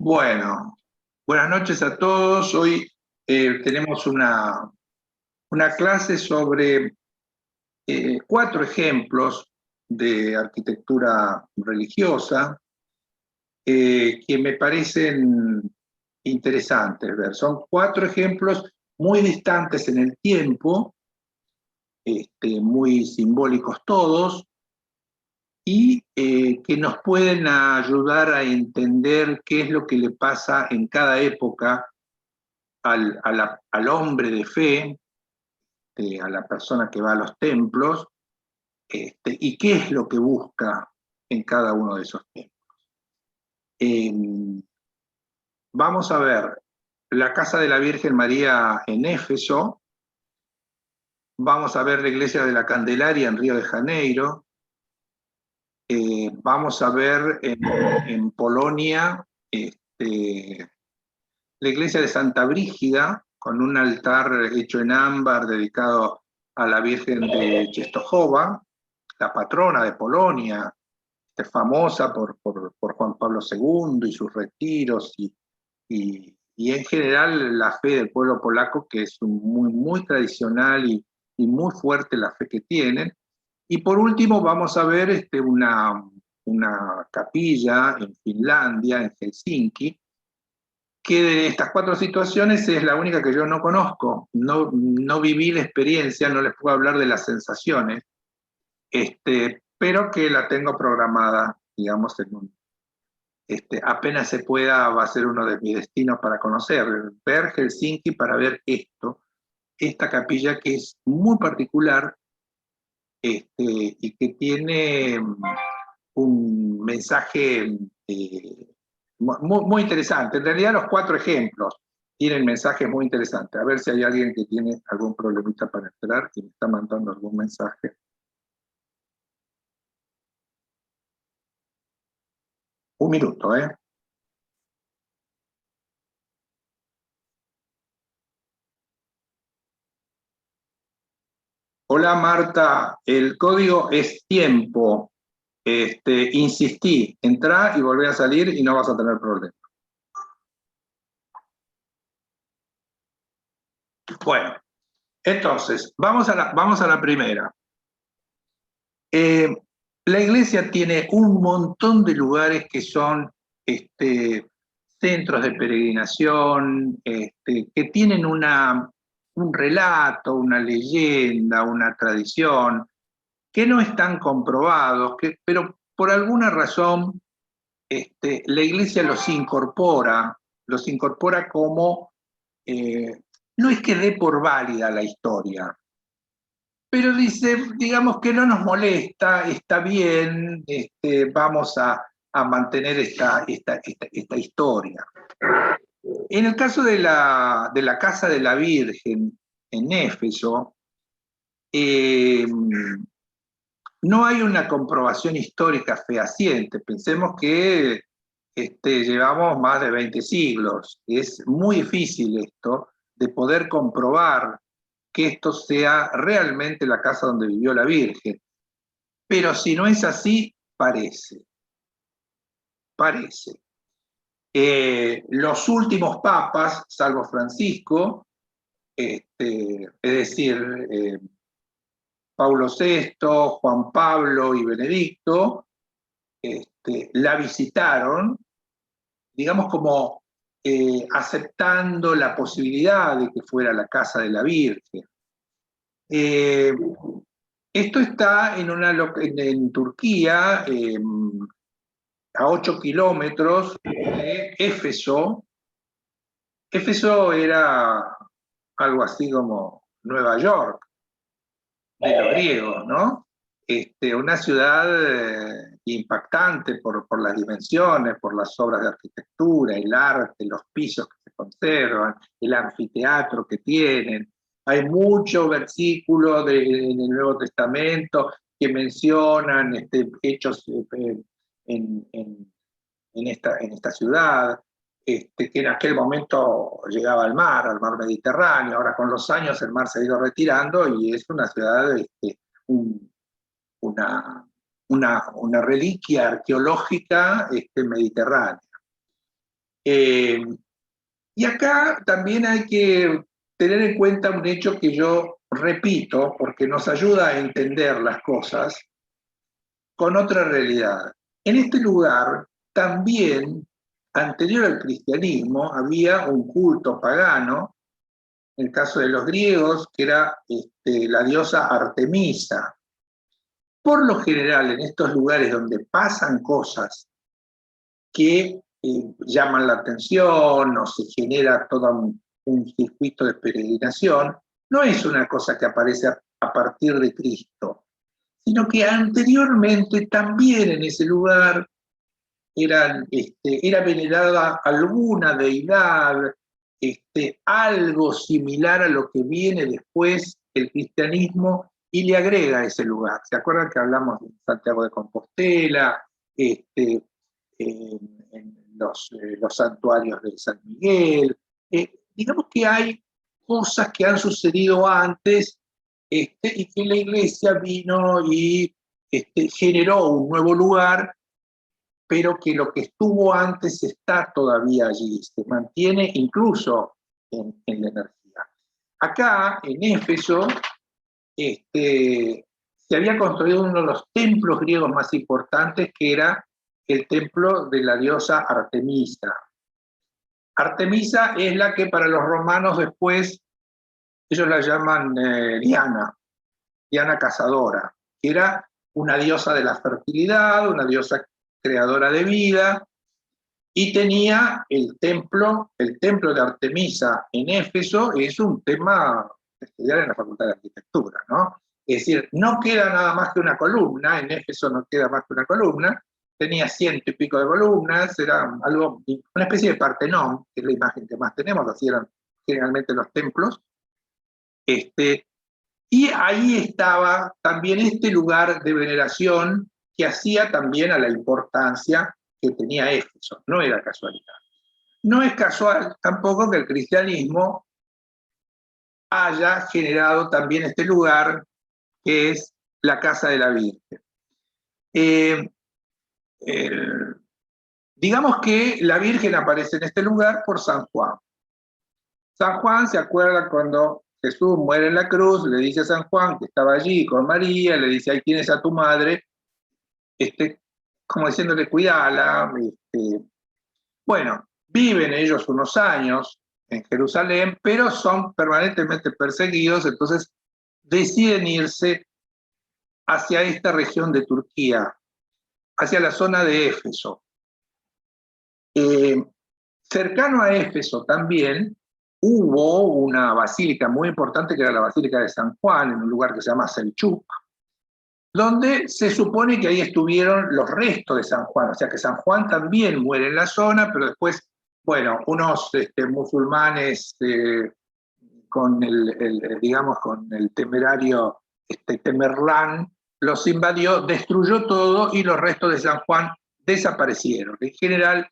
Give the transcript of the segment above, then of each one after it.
Bueno, buenas noches a todos. Hoy tenemos una clase sobre 4 ejemplos de arquitectura religiosa que me parecen interesantes ver. Son 4 ejemplos muy distantes en el tiempo, muy simbólicos todos, y que nos pueden ayudar a entender qué es lo que le pasa en cada época al hombre de fe, a la persona que va a los templos, y qué es lo que busca en cada uno de esos templos. Vamos a ver la casa de la Virgen María en Éfeso, vamos a ver la iglesia de la Candelaria en Río de Janeiro, vamos a ver en Polonia la iglesia de Santa Brígida, con un altar hecho en ámbar dedicado a la Virgen de Czestochowa, la patrona de Polonia, famosa por Juan Pablo II y sus retiros, y en general la fe del pueblo polaco, que es muy tradicional y muy fuerte la fe que tienen. Y por último vamos a ver una capilla en Finlandia, en Helsinki, que de estas 4 situaciones es la única que yo no conozco, no viví la experiencia, no les puedo hablar de las sensaciones, pero que la tengo programada, digamos, apenas se pueda, va a ser uno de mis destinos para conocer, ver Helsinki para ver esta capilla que es muy particular, y que tiene un mensaje muy interesante. En realidad los 4 ejemplos tienen mensajes muy interesantes. A ver si hay alguien que tiene algún problemita para entrar y me está mandando algún mensaje. Un minuto, ¿eh? Hola Marta, el código es tiempo. Insistí, entrá y volvé a salir y no vas a tener problema. Bueno, entonces, vamos a la primera. La iglesia tiene un montón de lugares que son centros de peregrinación, que tienen un relato, una leyenda, una tradición, que no están comprobados, pero por alguna razón la iglesia los incorpora como, no es que dé por válida la historia, pero dice, digamos que no nos molesta, está bien, vamos a mantener esta historia. En el caso de la casa de la Virgen en Éfeso, no hay una comprobación histórica fehaciente. Pensemos que llevamos más de 20 siglos. Es muy difícil esto de poder comprobar que esto sea realmente la casa donde vivió la Virgen. Pero si no es así, parece. Los últimos papas, salvo Francisco, es decir, Paulo VI, Juan Pablo y Benedicto, la visitaron, digamos como aceptando la posibilidad de que fuera la casa de la Virgen. Esto está en Turquía, a 8 kilómetros de Éfeso. Éfeso era algo así como Nueva York de los griegos, ¿no? Una ciudad impactante por las dimensiones, por las obras de arquitectura, el arte, los pisos que se conservan, el anfiteatro que tienen. Hay muchos versículos en el Nuevo Testamento que mencionan hechos en esta ciudad, que en aquel momento llegaba al mar Mediterráneo. Ahora con los años el mar se ha ido retirando y es una ciudad, una, una reliquia arqueológica mediterránea. Eh, y acá también hay que tener en cuenta un hecho que yo repito, porque nos ayuda a entender las cosas con otra realidad. En este lugar también, anterior al cristianismo, había un culto pagano, en el caso de los griegos, que era la diosa Artemisa. Por lo general, en estos lugares donde pasan cosas que llaman la atención o se genera todo un circuito de peregrinación, no es una cosa que aparece a partir de Cristo, sino que anteriormente también en ese lugar era venerada alguna deidad, algo similar a lo que viene después el cristianismo y le agrega a ese lugar. ¿Se acuerdan que hablamos de Santiago de Compostela, en los santuarios de San Miguel? Digamos que hay cosas que han sucedido antes y que la iglesia vino y generó un nuevo lugar, pero que lo que estuvo antes está todavía allí, se mantiene incluso en la energía. Acá, en Éfeso, se había construido uno de los templos griegos más importantes, que era el templo de la diosa Artemisa. Artemisa es la que para los romanos después, ellos la llaman Diana Cazadora, que era una diosa de la fertilidad, una diosa creadora de vida, y tenía el templo de Artemisa en Éfeso, es un tema de estudiar en la Facultad de Arquitectura, ¿no? Es decir, no queda nada más que una columna, en Éfeso no queda más que una columna, tenía 100 y pico de columnas, era algo, una especie de Partenón, que es la imagen que más tenemos, así eran generalmente los templos. Y ahí estaba también este lugar de veneración que hacía también a la importancia que tenía Éfeso, no era casualidad. No es casual tampoco que el cristianismo haya generado también este lugar que es la casa de la Virgen. Eh, eh, digamos que la Virgen aparece en este lugar por San Juan. San Juan se acuerda cuando Jesús muere en la cruz, le dice a San Juan que estaba allí con María, le dice, ahí tienes a tu madre, como diciéndole, cuidala. Bueno, viven ellos unos años en Jerusalén, pero son permanentemente perseguidos, entonces deciden irse hacia esta región de Turquía, hacia la zona de Éfeso. Cercano a Éfeso también hubo una basílica muy importante que era la Basílica de San Juan, en un lugar que se llama Selchuk, donde se supone que ahí estuvieron los restos de San Juan, o sea que San Juan también muere en la zona, pero después, bueno, unos musulmanes con digamos, con el temerario Temerlán los invadió, destruyó todo y los restos de San Juan desaparecieron. En general,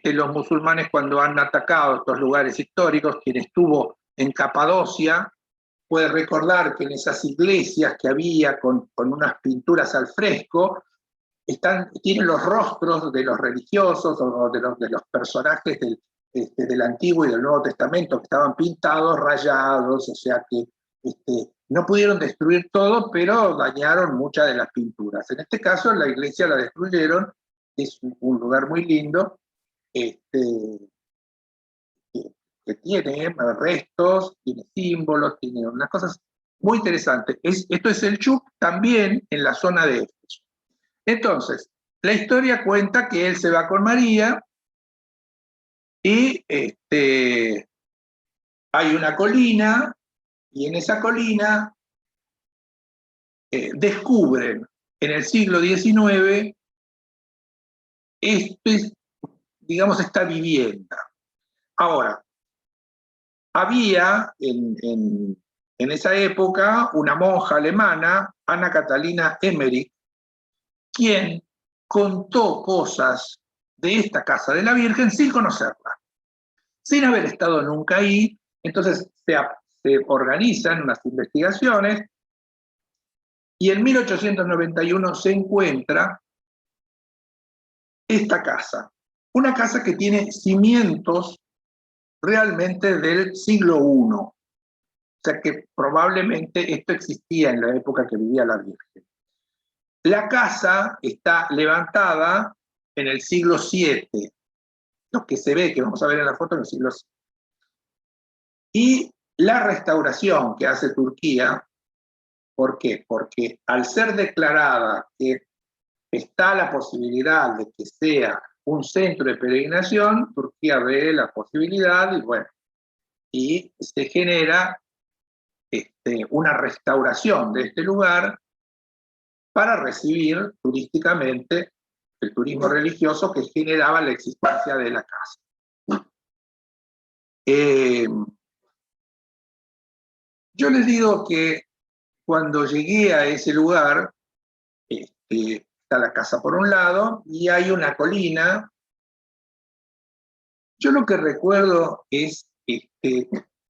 los musulmanes cuando han atacado estos lugares históricos, quien estuvo en Capadocia puede recordar que en esas iglesias que había con unas pinturas al fresco, tienen los rostros de los religiosos o de los personajes del Antiguo y del Nuevo Testamento que estaban pintados, rayados, o sea que no pudieron destruir todo, pero dañaron muchas de las pinturas. En este caso, la iglesia la destruyeron, es un lugar muy lindo, que tiene restos, tiene símbolos, tiene unas cosas muy interesantes. Esto es el Chuc también en la zona de Éfeso. Entonces, la historia cuenta que él se va con María y hay una colina y en esa colina descubren en el siglo XIX digamos, esta vivienda. Ahora, había en esa época una monja alemana, Ana Catalina Emmerich, quien contó cosas de esta casa de la Virgen sin conocerla, sin haber estado nunca ahí. Entonces se organizan unas investigaciones y en 1891 se encuentra esta casa, Una casa que tiene cimientos realmente del siglo I. O sea que probablemente esto existía en la época que vivía la Virgen. La casa está levantada en el siglo VII, lo que se ve, que vamos a ver en la foto, en el siglo VII. Y la restauración que hace Turquía, ¿por qué? Porque al ser declarada que está la posibilidad de que sea un centro de peregrinación, Turquía ve la posibilidad y bueno, y se genera una restauración de este lugar para recibir turísticamente el turismo religioso que generaba la existencia de la casa. Yo les digo que cuando llegué a ese lugar, está la casa por un lado y hay una colina. Yo lo que recuerdo es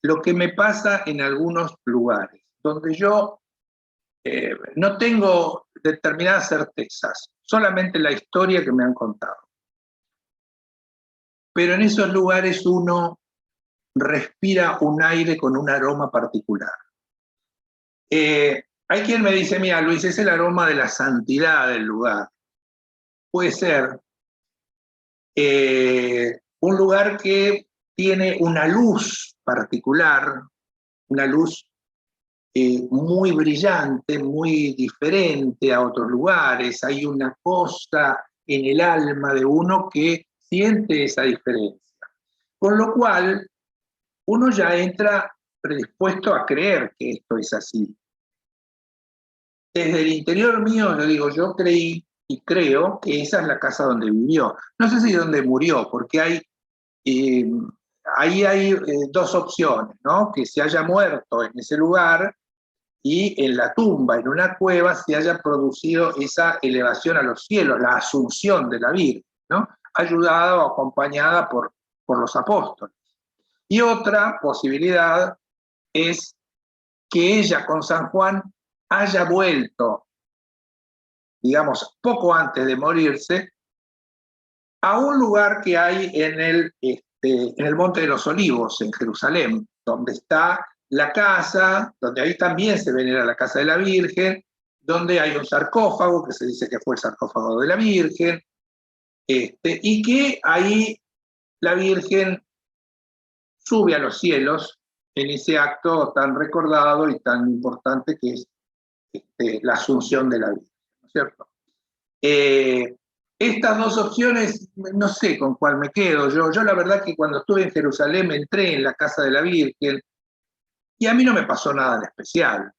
lo que me pasa en algunos lugares, donde yo no tengo determinadas certezas, solamente la historia que me han contado. Pero en esos lugares uno respira un aire con un aroma particular. Hay quien me dice, mira, Luis, es el aroma de la santidad del lugar. Puede ser. Un lugar que tiene una luz particular, una luz muy brillante, muy diferente a otros lugares. Hay una cosa en el alma de uno que siente esa diferencia. Con lo cual, uno ya entra predispuesto a creer que esto es así. Desde el interior mío, yo digo, yo creí y creo que esa es la casa donde vivió. No sé si donde murió, porque ahí hay dos opciones, ¿no? Que se haya muerto en ese lugar y en la tumba, en una cueva, se haya producido esa elevación a los cielos, la asunción de la Virgen, ¿no? Ayudada o acompañada por los apóstoles. Y otra posibilidad es que ella con San Juan haya vuelto, digamos, poco antes de morirse, a un lugar que hay en el Monte de los Olivos, en Jerusalén, donde está la casa, donde ahí también se venera la casa de la Virgen, donde hay un sarcófago, que se dice que fue el sarcófago de la Virgen, y que ahí la Virgen sube a los cielos en ese acto tan recordado y tan importante que es la asunción de la Virgen, ¿no es cierto? Estas dos opciones, no sé con cuál me quedo. Yo la verdad que cuando estuve en Jerusalén me entré en la casa de la Virgen y a mí no me pasó nada de especial.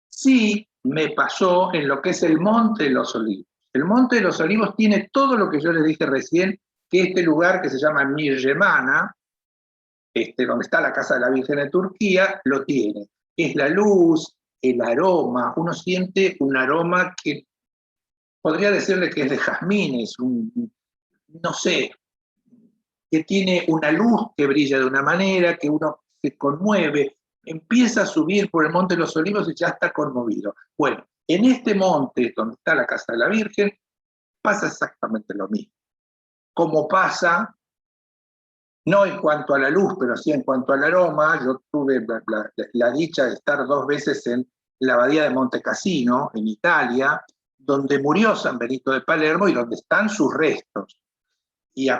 Sí me pasó en lo que es el Monte de los Olivos. El Monte de los Olivos tiene todo lo que yo les dije recién, que este lugar que se llama Mirgemana, donde está la casa de la Virgen de Turquía, lo tiene. Es la luz, el aroma, uno siente un aroma que podría decirle que es de jazmines, no sé, que tiene una luz que brilla de una manera, que uno se conmueve, empieza a subir por el Monte de los Olivos y ya está conmovido. Bueno, en este monte donde está la casa de la Virgen, pasa exactamente lo mismo. Como pasa, no en cuanto a la luz, pero sí en cuanto al aroma, yo tuve la dicha de estar 2 veces en la abadía de Monte Cassino, en Italia, donde murió San Benito de Palermo y donde están sus restos. Y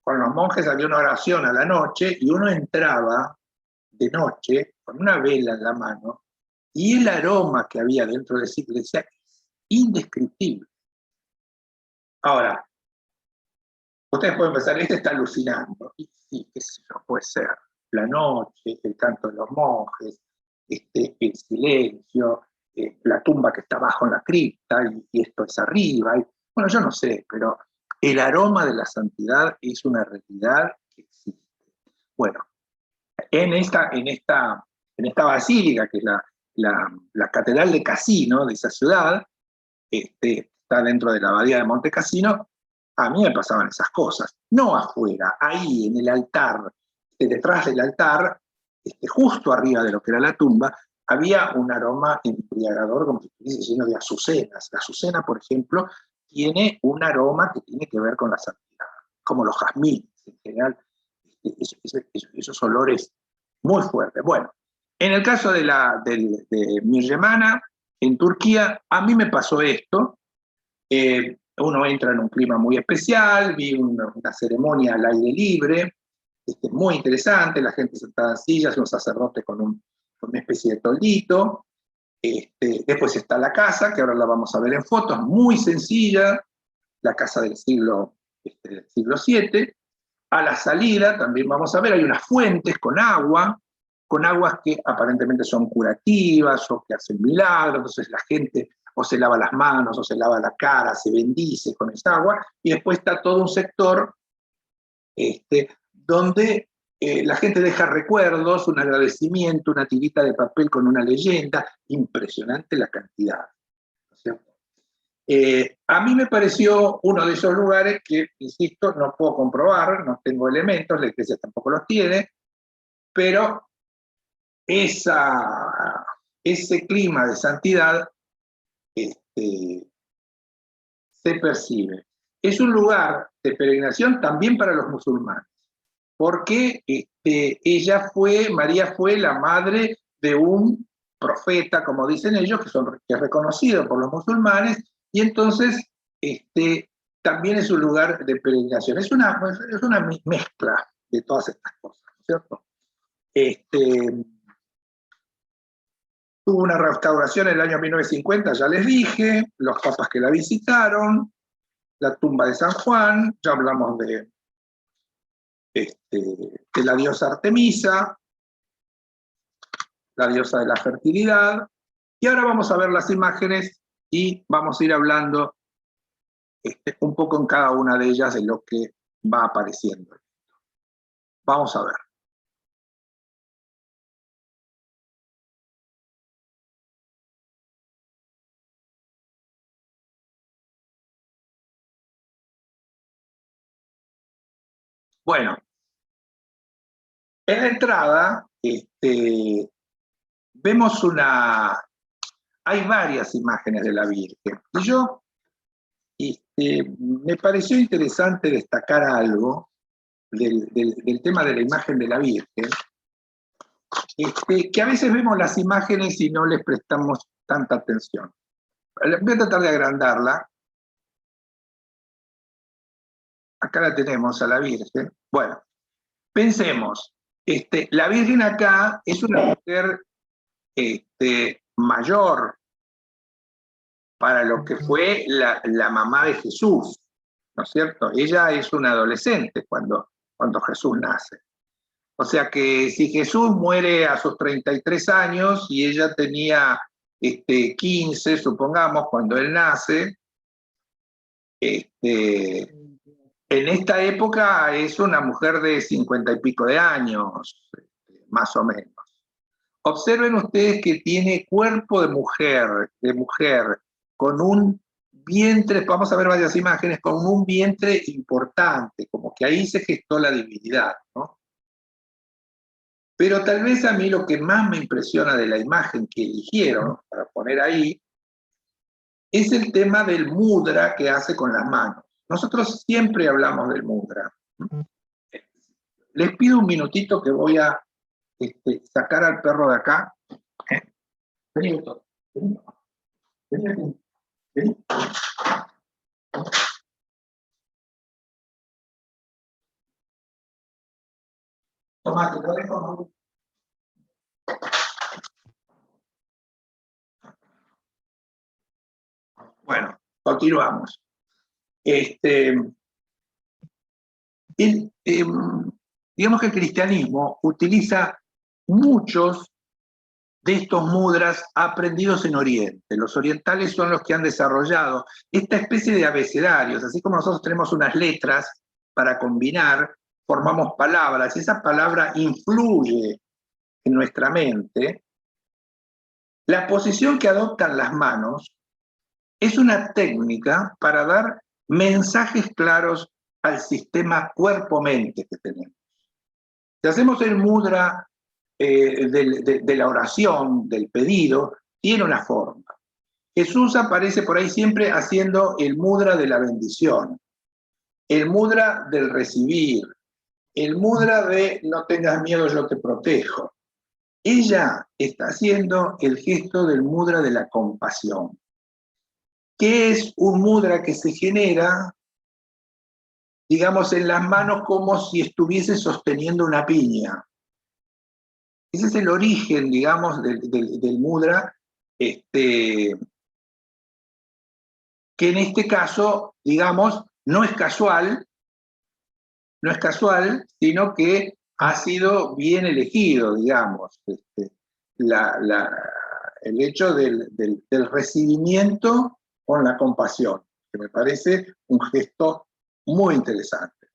con los monjes había una oración a la noche y uno entraba de noche con una vela en la mano y el aroma que había dentro de esa iglesia es indescriptible. Ahora, ustedes pueden pensar, este está alucinando. Y sí, qué sé yo, puede ser. La noche, el canto de los monjes, el silencio, la tumba que está abajo en la cripta y esto es arriba. Bueno, yo no sé, pero el aroma de la santidad es una realidad que existe. Bueno, en esta basílica, que es la catedral de Cassino, de esa ciudad, está dentro de la abadía de Monte Cassino, a mí me pasaban esas cosas. No afuera, ahí en el altar, detrás del altar, justo arriba de lo que era la tumba, había un aroma embriagador como si estuviese lleno de azucenas. La azucena, por ejemplo, tiene un aroma que tiene que ver con la santidad, como los jazmines en general, esos olores muy fuertes. Bueno, en el caso de Mirjemana, en Turquía, a mí me pasó esto. Uno entra en un clima muy especial, vi una ceremonia al aire libre, muy interesante, la gente sentada en sillas, un sacerdote con una especie de toldito. Después está la casa, que ahora la vamos a ver en fotos, muy sencilla, la casa del siglo VII. A la salida también vamos a ver, hay unas fuentes con aguas que aparentemente son curativas o que hacen milagros, entonces la gente o se lava las manos o se lava la cara, se bendice con esa agua, y después está todo un sector donde la gente deja recuerdos, un agradecimiento, una tirita de papel con una leyenda, impresionante la cantidad, ¿no es cierto? A mí me pareció uno de esos lugares que, insisto, no puedo comprobar, no tengo elementos, la iglesia tampoco los tiene, pero ese clima de santidad se percibe. Es un lugar de peregrinación también para los musulmanes, porque María fue la madre de un profeta, como dicen ellos, que es reconocido por los musulmanes, y entonces también es un lugar de peregrinación. Es una mezcla de todas estas cosas, ¿cierto? Tuvo una restauración en el año 1950, ya les dije, los papas que la visitaron, la tumba de San Juan, ya hablamos de la diosa Artemisa, la diosa de la fertilidad, y ahora vamos a ver las imágenes y vamos a ir hablando un poco en cada una de ellas de lo que va apareciendo. Vamos a ver. Bueno, en la entrada vemos hay varias imágenes de la Virgen. Y yo me pareció interesante destacar algo del tema de la imagen de la Virgen, que a veces vemos las imágenes y no les prestamos tanta atención. Voy a tratar de agrandarla. Acá la tenemos a la Virgen. Bueno, pensemos, la Virgen acá es una mujer mayor para lo que fue la mamá de Jesús, ¿no es cierto? Ella es una adolescente cuando Jesús nace. O sea que si Jesús muere a sus 33 años y ella tenía 15, supongamos, cuando él nace, en esta época es una mujer de 50 y pico de años, más o menos. Observen ustedes que tiene cuerpo de mujer, con un vientre, vamos a ver varias imágenes, con un vientre importante, como que ahí se gestó la divinidad, ¿no? Pero tal vez a mí lo que más me impresiona de la imagen que eligieron para poner ahí es el tema del mudra que hace con las manos. Nosotros siempre hablamos del mudra. Les pido un minutito que voy a sacar al perro de acá. Vení, doctor. Vení. Vení. Tomate, lo dejo. Bueno, continuamos. Digamos que el cristianismo utiliza muchos de estos mudras aprendidos en Oriente. Los orientales son los que han desarrollado esta especie de abecedarios, así como nosotros tenemos unas letras para combinar, formamos palabras, y esa palabra influye en nuestra mente. La posición que adoptan las manos es una técnica para dar mensajes claros al sistema cuerpo-mente que tenemos. Si hacemos el mudra de la oración, del pedido, tiene una forma. Jesús aparece por ahí siempre haciendo el mudra de la bendición, el mudra del recibir, el mudra de no tengas miedo, yo te protejo. Ella está haciendo el gesto del mudra de la compasión, que es un mudra que se genera, digamos, en las manos como si estuviese sosteniendo una piña. Ese es el origen, digamos, del mudra, que en este caso, digamos, no es casual, sino que ha sido bien elegido, digamos, el hecho del recibimiento con la compasión, que me parece un gesto muy interesante.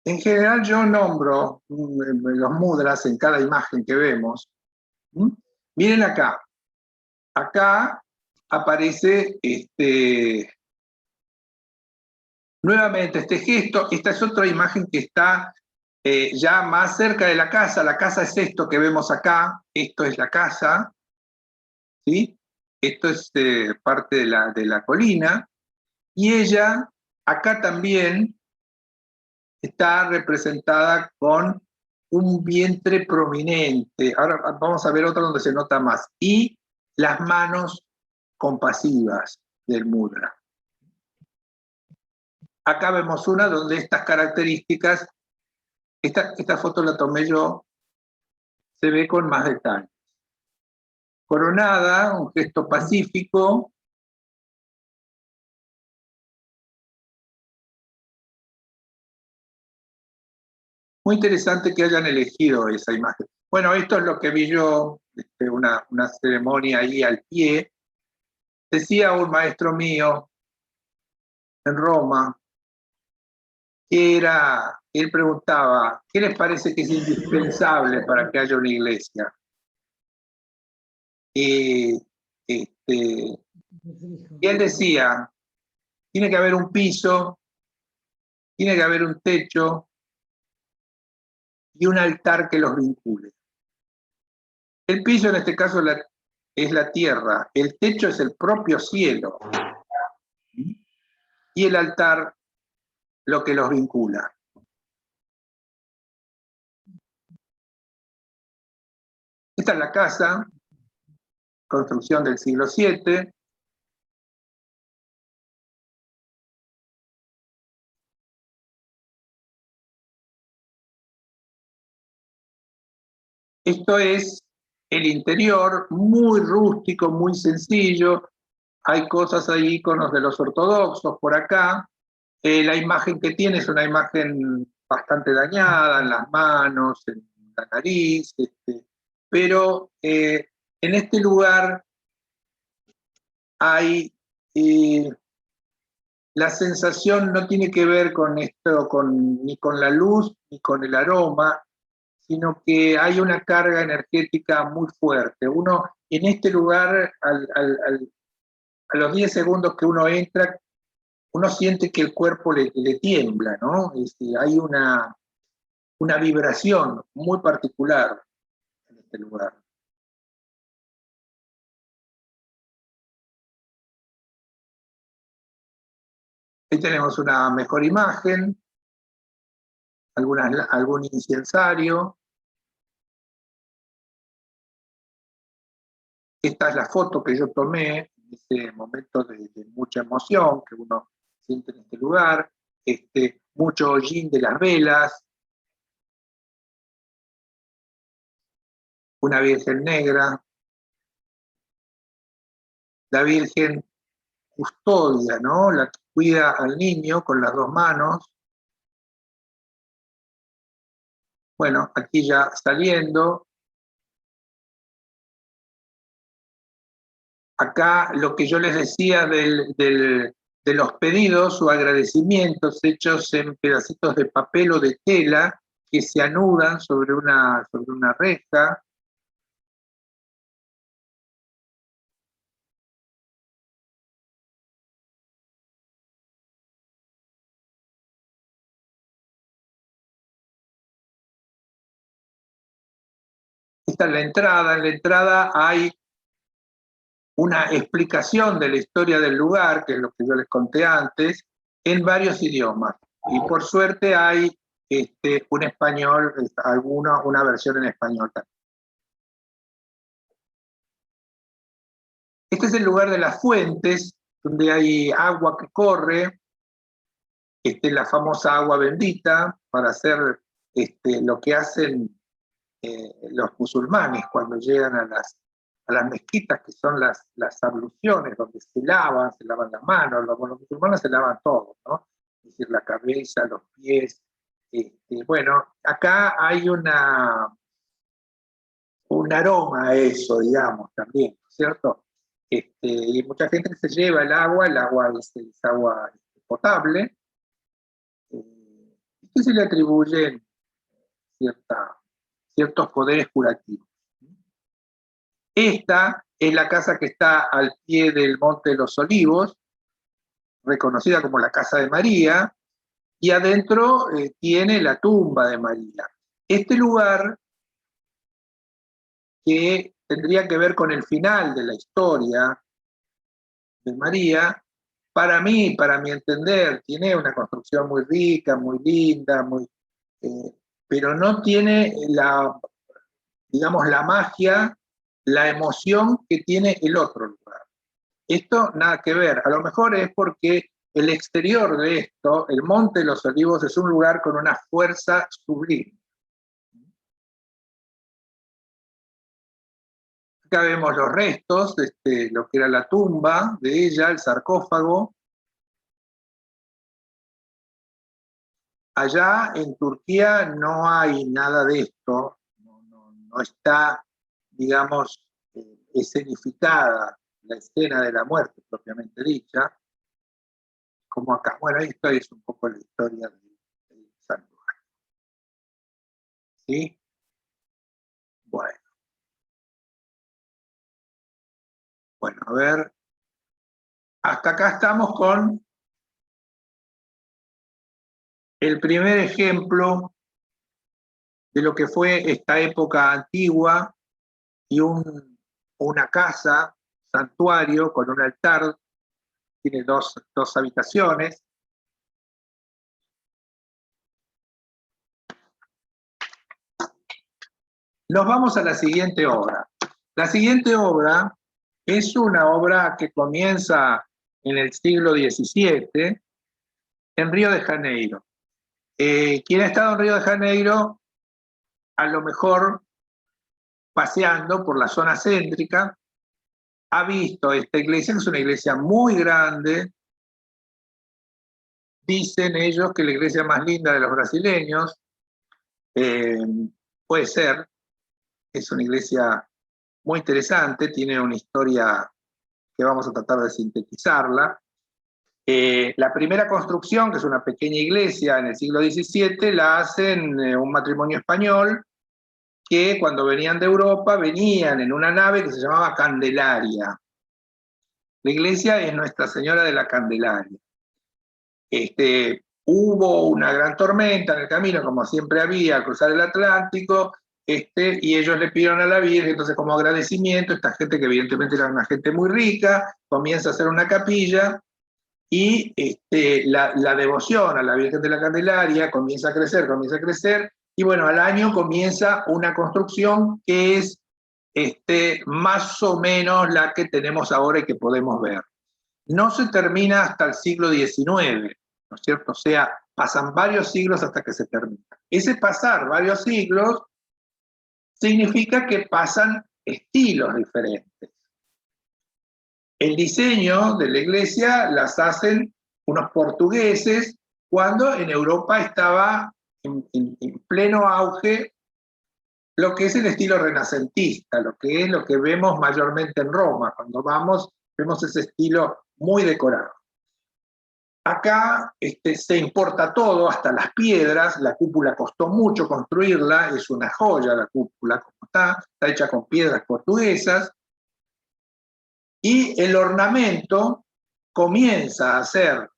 En general yo nombro los mudras en cada imagen que vemos. Miren acá, aparece nuevamente este gesto. Esta es otra imagen que está ya más cerca de la casa. La casa es esto que vemos acá, esto es la casa, ¿sí? Esto es parte de la colina, y ella acá también está representada con un vientre prominente. Ahora vamos a ver otra donde se nota más. Y las manos compasivas del mudra. Acá vemos una donde estas características, esta foto la tomé yo, se ve con más detalle. Coronada, un gesto pacífico. Muy interesante que hayan elegido esa imagen. Bueno, esto es lo que vi yo, una ceremonia ahí al pie. Decía un maestro mío en Roma, que él preguntaba, ¿qué les parece que es indispensable para que haya una iglesia? Y él decía, tiene que haber un piso, tiene que haber un techo y un altar que los vincule. El piso en este caso es la tierra, el techo es el propio cielo y el altar lo que los vincula. Esta es la casa, construcción del siglo VII. Esto es el interior, muy rústico, muy sencillo. Hay cosas ahí, iconos de los ortodoxos por acá. La imagen que tiene es una imagen bastante dañada en las manos, en la nariz, pero en este lugar hay la sensación no tiene que ver con esto, ni con la luz, ni con el aroma, sino que hay una carga energética muy fuerte. Uno, en este lugar, a los 10 segundos que uno entra, uno siente que el cuerpo le tiembla, ¿no? Hay una vibración muy particular en este lugar. Ahí tenemos una mejor imagen, algún incensario. Esta es la foto que yo tomé en ese momento de mucha emoción que uno siente en este lugar. Mucho hollín de las velas, una Virgen negra, la Virgen custodia, ¿no? La que cuida al niño con las dos manos. Bueno, aquí ya saliendo. Acá lo que yo les decía de los pedidos o agradecimientos hechos en pedacitos de papel o de tela que se anudan sobre una reja. Esta es la entrada. En la entrada hay una explicación de la historia del lugar, que es lo que yo les conté antes, en varios idiomas. Y por suerte hay un español, una versión en español también. Este es el lugar de las fuentes, donde hay agua que corre, la famosa agua bendita, para hacer lo que hacen los musulmanes cuando llegan a las mezquitas, que son las abluciones, donde se lavan las manos. Los musulmanes se lavan todo, ¿no? Es decir, la cabeza, los pies. Bueno, acá hay un aroma a eso, digamos, también, ¿cierto? Y mucha gente que se lleva el agua es agua potable, y que se le atribuyen ciertos poderes curativos. Esta es la casa que está al pie del Monte de los Olivos, reconocida como la Casa de María, y adentro tiene la tumba de María. Este lugar, que tendría que ver con el final de la historia de María, para mí, para mi entender, tiene una construcción muy rica, muy linda, pero no tiene digamos, la magia, la emoción que tiene el otro lugar. Esto nada que ver. A lo mejor es porque el exterior de esto, el Monte de los Olivos, es un lugar con una fuerza sublime. Acá vemos los restos, lo que era la tumba de ella, el sarcófago. Allá en Turquía no hay nada de esto, no está, digamos, escenificada la escena de la muerte propiamente dicha, como acá. Bueno, esto es un poco la historia del santuario. ¿Sí? Bueno. Bueno, a ver. Hasta acá estamos con el primer ejemplo de lo que fue esta época antigua y una casa, santuario, con un altar, tiene dos habitaciones. Nos vamos a la siguiente obra. La siguiente obra es una obra que comienza en el siglo XVII en Río de Janeiro. Quien ha estado en Río de Janeiro, a lo mejor paseando por la zona céntrica, ha visto esta iglesia, que es una iglesia muy grande. Dicen ellos que la iglesia más linda de los brasileños. Puede ser. Es una iglesia muy interesante, tiene una historia que vamos a tratar de sintetizarla. La primera construcción, que es una pequeña iglesia en el siglo XVII, la hacen un matrimonio español, que cuando venían de Europa venían en una nave que se llamaba Candelaria. La iglesia es Nuestra Señora de la Candelaria. Hubo una gran tormenta en el camino, como siempre había, al cruzar el Atlántico, y ellos le pidieron a la Virgen. Entonces, como agradecimiento, esta gente, que evidentemente era una gente muy rica, comienza a hacer una capilla, y la devoción a la Virgen de la Candelaria comienza a crecer, y bueno, al año comienza una construcción que es más o menos la que tenemos ahora y que podemos ver. No se termina hasta el siglo XIX, ¿no es cierto? O sea, pasan varios siglos hasta que se termina. Ese pasar varios siglos significa que pasan estilos diferentes. El diseño de la iglesia las hacen unos portugueses, cuando en Europa estaba en pleno auge lo que es el estilo renacentista, lo que vemos mayormente en Roma. Cuando vamos, vemos ese estilo muy decorado. Acá se importa todo, hasta las piedras. La cúpula costó mucho construirla, es una joya la cúpula como está hecha con piedras portuguesas. Y el ornamento comienza a ser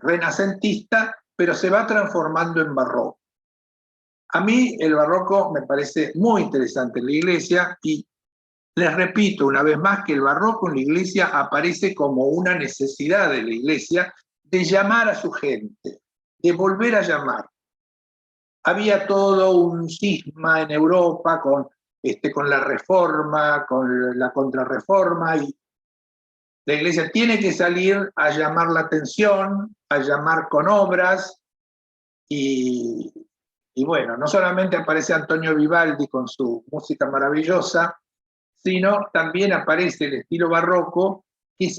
renacentista, pero se va transformando en barroco. A mí el barroco me parece muy interesante en la iglesia y les repito una vez más que el barroco en la iglesia aparece como una necesidad de la iglesia de llamar a su gente, de volver a llamar. Había todo un cisma en Europa con la reforma, con la contrarreforma, y la iglesia tiene que salir a llamar la atención, a llamar con obras, y bueno, no solamente aparece Antonio Vivaldi con su música maravillosa, sino también aparece el estilo barroco, que es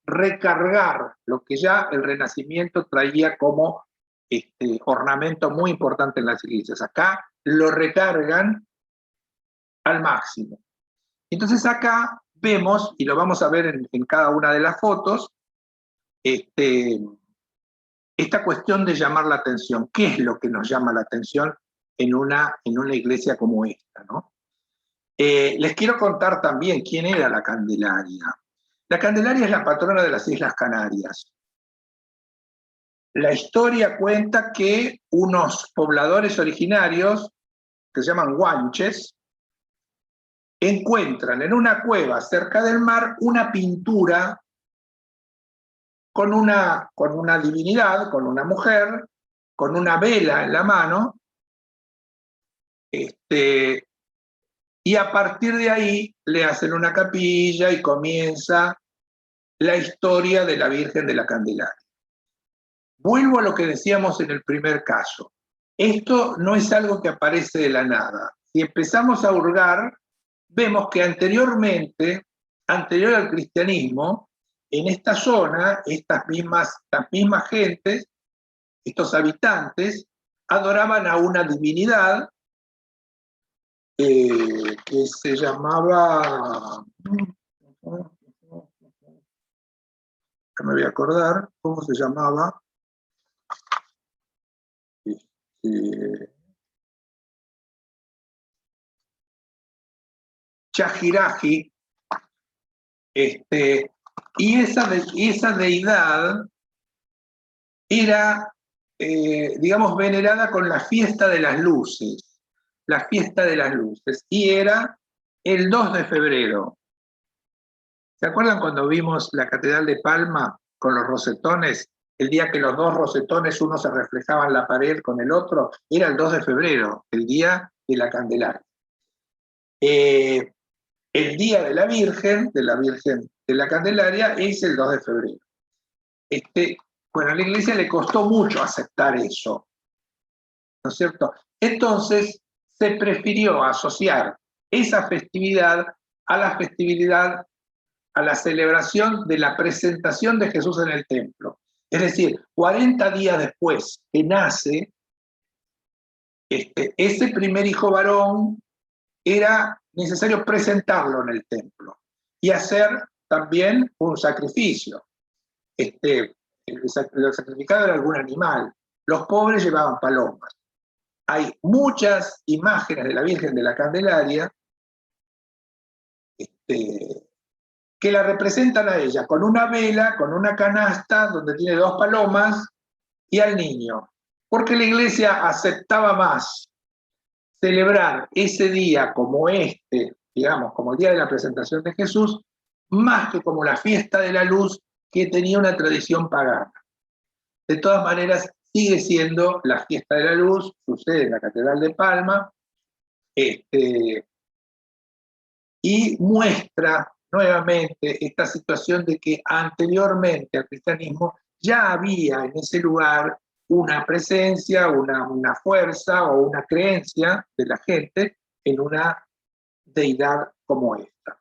recargar lo que ya el Renacimiento traía como ornamento muy importante en las iglesias. Acá lo recargan al máximo. Entonces acá vemos, y lo vamos a ver en cada una de las fotos, esta cuestión de llamar la atención. ¿Qué es lo que nos llama la atención en una iglesia como esta, ¿no? Les quiero contar también quién era la Candelaria. La Candelaria es la patrona de las Islas Canarias. La historia cuenta que unos pobladores originarios, que se llaman guanches, encuentran en una cueva cerca del mar una pintura con una divinidad, con una mujer, con una vela en la mano, y a partir de ahí le hacen una capilla y comienza la historia de la Virgen de la Candelaria. Vuelvo a lo que decíamos en el primer caso. Esto no es algo que aparece de la nada. Si empezamos a hurgar, vemos que anteriormente, anterior al cristianismo, en esta zona, las mismas gentes, estos habitantes, adoraban a una divinidad que se llamaba, no me voy a acordar cómo se llamaba, Chajiraji, y esa deidad era, digamos, venerada con la fiesta de las luces, y era el 2 de febrero. ¿Se acuerdan cuando vimos la Catedral de Palma con los rosetones? El día que los dos rosetones, uno se reflejaba en la pared con el otro, era el 2 de febrero, el día de la Candelaria. El día de la Virgen de la Candelaria, es el 2 de febrero. Bueno, a la iglesia le costó mucho aceptar eso, ¿no es cierto? Entonces se prefirió asociar esa festividad a la celebración de la presentación de Jesús en el templo. Es decir, 40 días después que nace, ese primer hijo varón era necesario presentarlo en el templo y hacer también un sacrificio. El sacrificado era algún animal. Los pobres llevaban palomas. Hay muchas imágenes de la Virgen de la Candelaria que la representan a ella con una vela, con una canasta donde tiene dos palomas y al niño. Porque la iglesia aceptaba más celebrar ese día como digamos, como el día de la presentación de Jesús, más que como la fiesta de la luz que tenía una tradición pagana. De todas maneras, sigue siendo la fiesta de la luz, sucede en la Catedral de Palma, y muestra nuevamente esta situación de que anteriormente al cristianismo ya había en ese lugar una presencia, una fuerza o una creencia de la gente en una deidad como esta.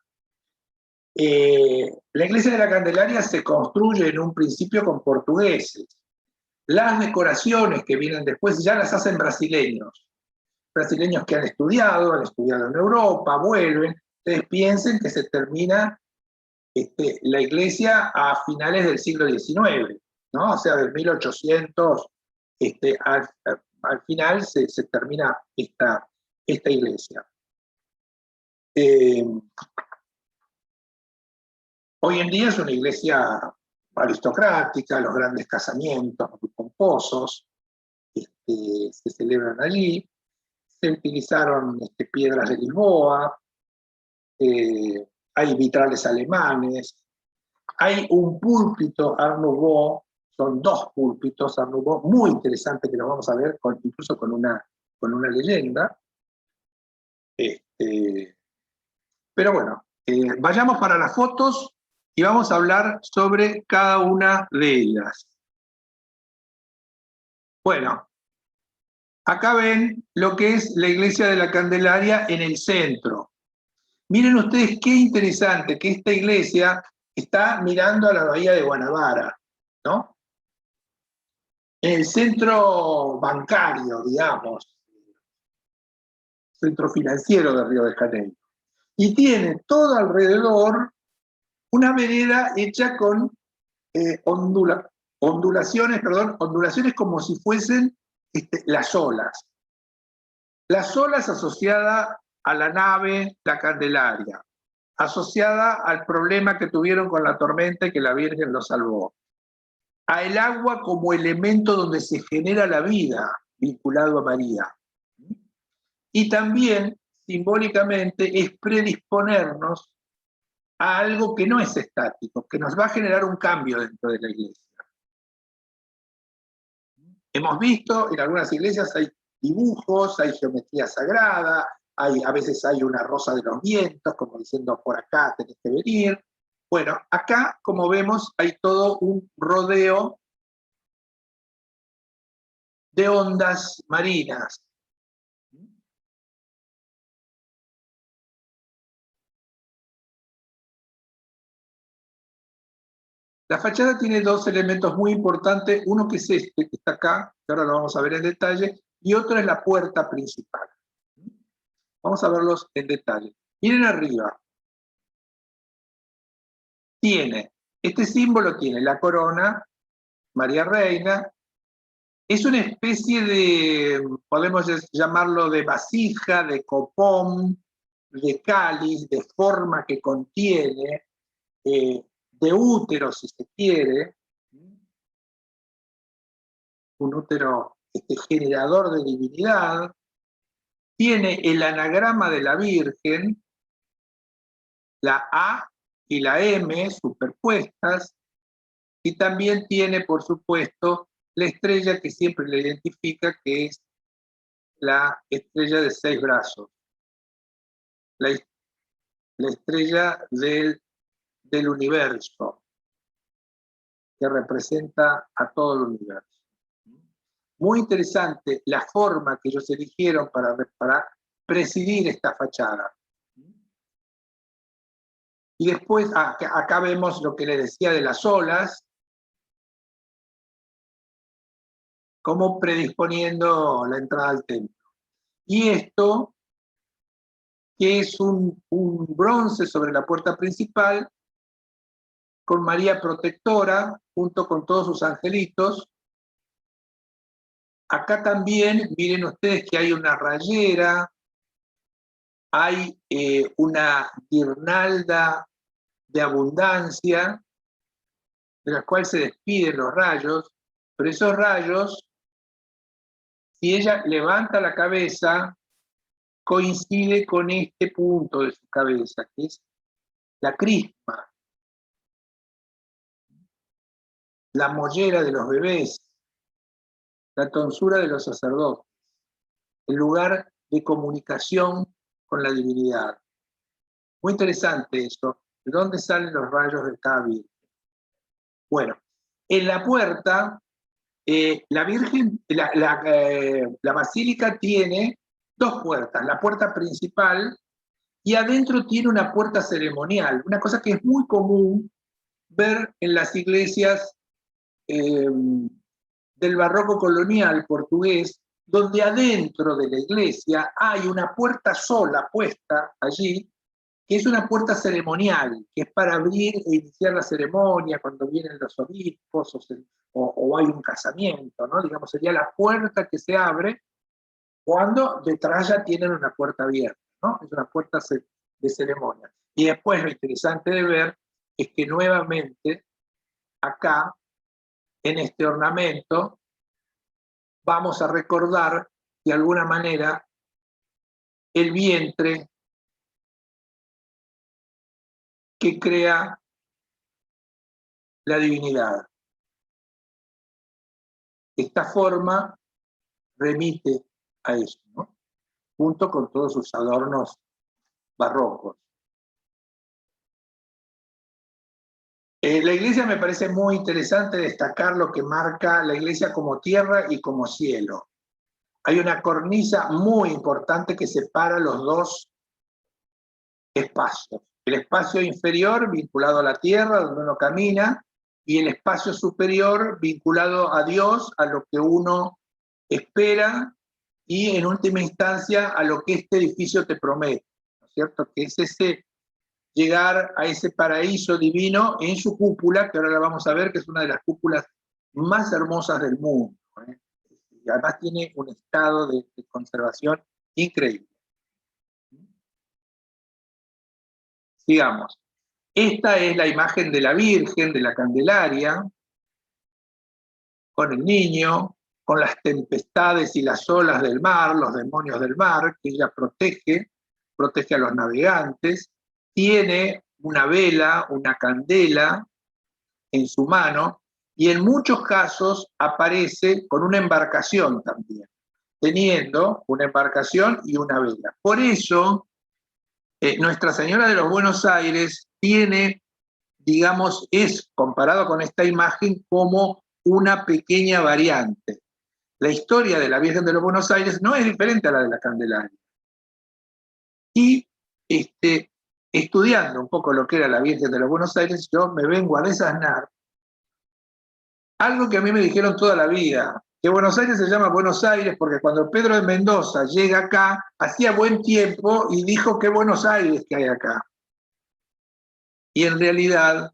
La iglesia de la Candelaria se construye en un principio con portugueses. Las decoraciones que vienen después ya las hacen brasileños que han estudiado en Europa, vuelven. Ustedes piensen que se termina la iglesia a finales del siglo XIX, ¿no? O sea, del 1800 al final se termina esta iglesia. Hoy en día es una iglesia aristocrática, los grandes casamientos muy pomposos se celebran allí. se utilizaron piedras de Lisboa, hay vitrales alemanes, hay un púlpito Art Nouveau, son dos púlpitos Art Nouveau muy interesantes que los vamos a ver incluso con una leyenda. Pero bueno, vayamos para las fotos y vamos a hablar sobre cada una de ellas. Bueno, acá ven lo que es la iglesia de la Candelaria en el centro. Miren ustedes qué interesante que esta iglesia está mirando a la bahía de Guanabara, ¿no? En el centro bancario, digamos, centro financiero de Río de Janeiro. Y tiene todo alrededor una vereda hecha con ondulaciones como si fuesen las olas. Las olas asociadas a la nave, la Candelaria, asociada al problema que tuvieron con la tormenta y que la Virgen lo salvó. A el agua como elemento donde se genera la vida, vinculado a María. Y también, simbólicamente, es predisponernos a algo que no es estático, que nos va a generar un cambio dentro de la iglesia. Hemos visto en algunas iglesias hay dibujos, hay geometría sagrada, a veces hay una rosa de los vientos, como diciendo por acá tenés que venir. Bueno, acá, como vemos, hay todo un rodeo de ondas marinas. La fachada tiene dos elementos muy importantes, uno que es este, que está acá, que ahora lo vamos a ver en detalle, y otro es la puerta principal. Vamos a verlos en detalle. Miren arriba. Este símbolo tiene la corona, María Reina, es una especie de, podemos llamarlo de vasija, de copón, de cáliz, de forma que contiene, de útero, si se quiere, un útero generador de divinidad, tiene el anagrama de la Virgen, la A y la M superpuestas, y también tiene, por supuesto, la estrella que siempre le identifica, que es la estrella de 6 brazos, la estrella del universo, que representa a todo el universo. Muy interesante la forma que ellos eligieron para presidir esta fachada. Y después, acá vemos lo que les decía de las olas, como predisponiendo la entrada al templo. Y esto, que es un bronce sobre la puerta principal, con María Protectora, junto con todos sus angelitos. Acá también, miren ustedes que hay una rayera, hay una guirnalda de abundancia, de la cual se despiden los rayos, pero esos rayos, si ella levanta la cabeza, coincide con este punto de su cabeza, que es la crisma, la mollera de los bebés, la tonsura de los sacerdotes, el lugar de comunicación con la divinidad. Muy interesante eso. ¿De dónde salen los rayos del cada virgen? Bueno, en la puerta, la Virgen, la basílica tiene dos puertas, la puerta principal y adentro tiene una puerta ceremonial, una cosa que es muy común ver en las iglesias del barroco colonial portugués, donde adentro de la iglesia hay una puerta sola puesta allí, que es una puerta ceremonial, que es para abrir e iniciar la ceremonia cuando vienen los obispos o hay un casamiento, ¿no? Digamos, sería la puerta que se abre cuando detrás ya tienen una puerta abierta, ¿no? Es una puerta de ceremonia. Y después lo interesante de ver es que nuevamente acá, en este ornamento, vamos a recordar de alguna manera el vientre que crea la divinidad. Esta forma remite a eso, ¿no? Junto con todos sus adornos barrocos. La iglesia me parece muy interesante destacar lo que marca la iglesia como tierra y como cielo. Hay una cornisa muy importante que separa los dos espacios. El espacio inferior vinculado a la tierra, donde uno camina, y el espacio superior vinculado a Dios, a lo que uno espera y en última instancia a lo que este edificio te promete, ¿no es cierto? Que es ese llegar a ese paraíso divino en su cúpula, que ahora la vamos a ver, que es una de las cúpulas más hermosas del mundo, ¿eh? Y además tiene un estado de conservación increíble. Sigamos. Esta es la imagen de la Virgen, de la Candelaria, con el niño, con las tempestades y las olas del mar, los demonios del mar, que ella protege a los navegantes, tiene una vela, una candela en su mano, y en muchos casos aparece con una embarcación también, teniendo una embarcación y una vela. Por eso, Nuestra Señora de los Buenos Aires tiene, digamos, es comparado con esta imagen como una pequeña variante. La historia de la Virgen de los Buenos Aires no es diferente a la de la Candelaria. Y estudiando un poco lo que era la Virgen de los Buenos Aires, yo me vengo a desasnar algo que a mí me dijeron toda la vida, que Buenos Aires se llama Buenos Aires porque cuando Pedro de Mendoza llega acá, hacía buen tiempo y dijo qué Buenos Aires que hay acá. Y en realidad,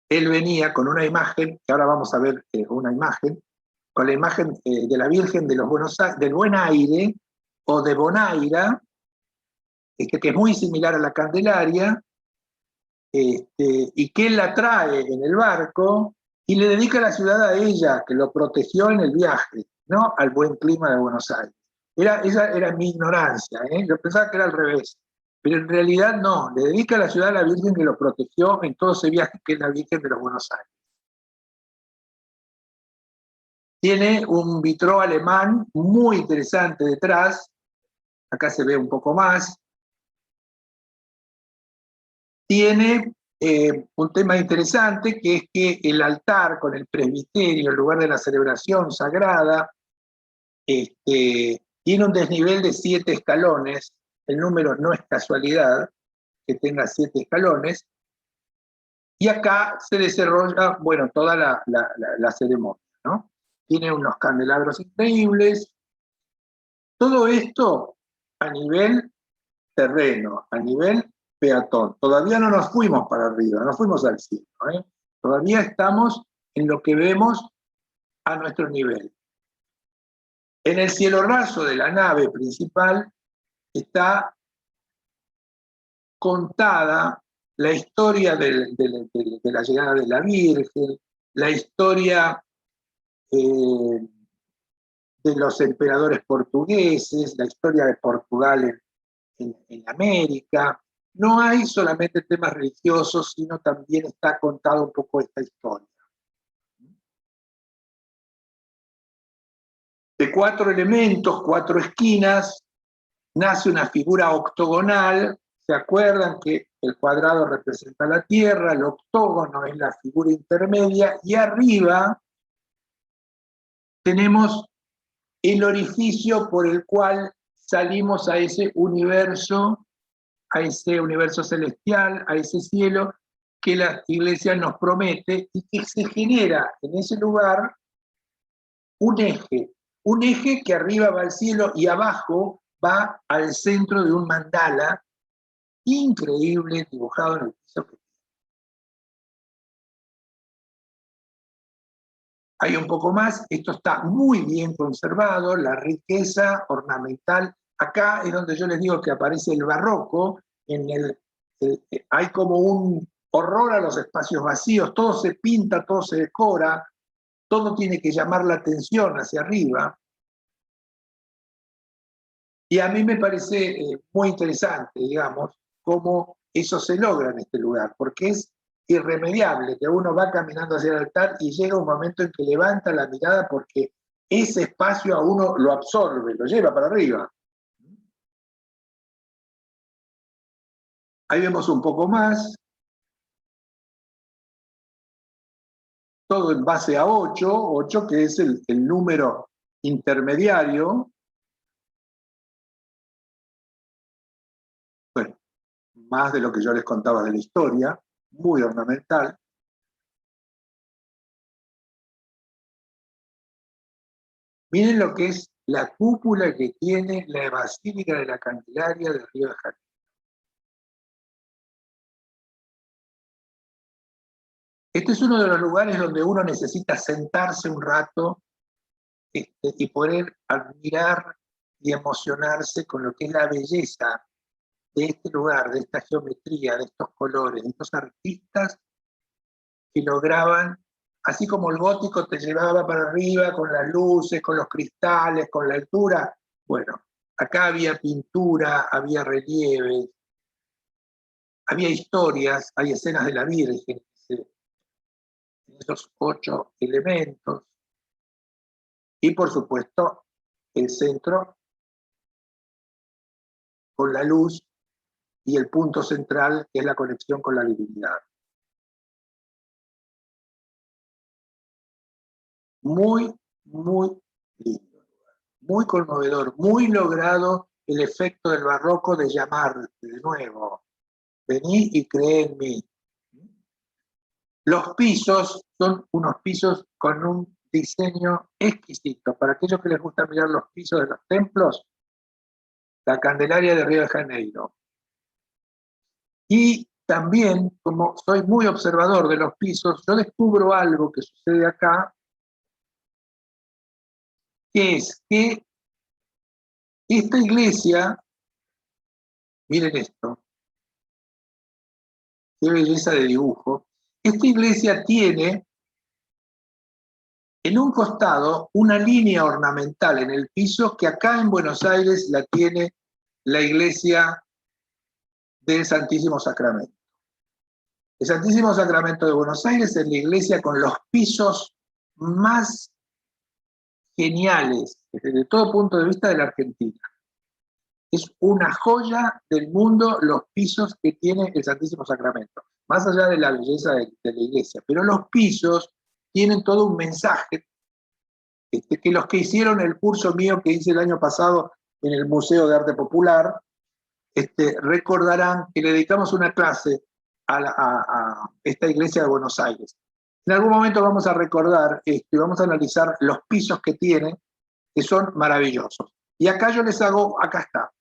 él venía con una imagen, que ahora vamos a ver una imagen, con la imagen de la Virgen de los Buenos Aires, del Buen Aire, o de Bonaira, que es muy similar a la Candelaria, y que él la trae en el barco y le dedica la ciudad a ella, que lo protegió en el viaje, no al buen clima de Buenos Aires. Esa era mi ignorancia, yo pensaba que era al revés, pero en realidad no, le dedica la ciudad a la Virgen que lo protegió en todo ese viaje, que es la Virgen de los Buenos Aires. Tiene un vitró alemán muy interesante detrás, acá se ve un poco más. Tiene un tema interesante, que es que el altar con el presbiterio, el lugar de la celebración sagrada, tiene un desnivel de 7 escalones. El número no es casualidad que tenga 7 escalones. Y acá se desarrolla, bueno, toda la ceremonia, ¿no? Tiene unos candelabros increíbles. Todo esto a nivel terreno, a nivel peatón. Todavía no nos fuimos para arriba, no fuimos al cielo, ¿eh? Todavía estamos en lo que vemos a nuestro nivel. En el cielo raso de la nave principal está contada la historia de la llegada de la Virgen, la historia de los emperadores portugueses, la historia de Portugal en América. No hay solamente temas religiosos, sino también está contado un poco esta historia. De 4 elementos, 4 esquinas, nace una figura octogonal. ¿Se acuerdan que el cuadrado representa la Tierra, el octógono es la figura intermedia, y arriba tenemos el orificio por el cual salimos a ese universo celestial, a ese cielo que la Iglesia nos promete, y que se genera en ese lugar un eje que arriba va al cielo y abajo va al centro de un mandala increíble dibujado en el piso. Hay un poco más, esto está muy bien conservado, la riqueza ornamental. Acá es donde yo les digo que aparece el barroco, hay como un horror a los espacios vacíos, todo se pinta, todo se decora, todo tiene que llamar la atención hacia arriba. Y a mí me parece muy interesante, digamos, cómo eso se logra en este lugar, porque es irremediable que uno va caminando hacia el altar y llega un momento en que levanta la mirada porque ese espacio a uno lo absorbe, lo lleva para arriba. Ahí vemos un poco más, todo en base a 8 que es el número intermediario. Bueno, más de lo que yo les contaba de la historia, muy ornamental. Miren lo que es la cúpula que tiene la Basílica de la Candelaria de Río de Janeiro. Este es uno de los lugares donde uno necesita sentarse un rato y poder admirar y emocionarse con lo que es la belleza de este lugar, de esta geometría, de estos colores, de estos artistas que lograban, así como el gótico te llevaba para arriba con las luces, con los cristales, con la altura. Bueno, acá había pintura, había relieves, había historias, hay escenas de la Virgen, esos 8 elementos, y por supuesto el centro con la luz y el punto central que es la conexión con la divinidad. Muy, muy lindo, muy conmovedor, muy logrado el efecto del barroco de llamarte de nuevo. Vení y cree en mí. Los pisos son unos pisos con un diseño exquisito. Para aquellos que les gusta mirar los pisos de los templos, la Candelaria de Río de Janeiro. Y también, como soy muy observador de los pisos, yo descubro algo que sucede acá, que es que esta iglesia, miren esto, qué belleza de dibujo, esta iglesia tiene en un costado una línea ornamental en el piso que acá en Buenos Aires la tiene la iglesia del Santísimo Sacramento. El Santísimo Sacramento de Buenos Aires es la iglesia con los pisos más geniales desde todo punto de vista de la Argentina. Es una joya del mundo los pisos que tiene el Santísimo Sacramento, más allá de la belleza de la iglesia. Pero los pisos tienen todo un mensaje que los que hicieron el curso mío que hice el año pasado en el Museo de Arte Popular, recordarán que le dedicamos una clase a esta iglesia de Buenos Aires. En algún momento vamos a recordar y vamos a analizar los pisos que tiene, que son maravillosos. Y acá yo les hago, acá está,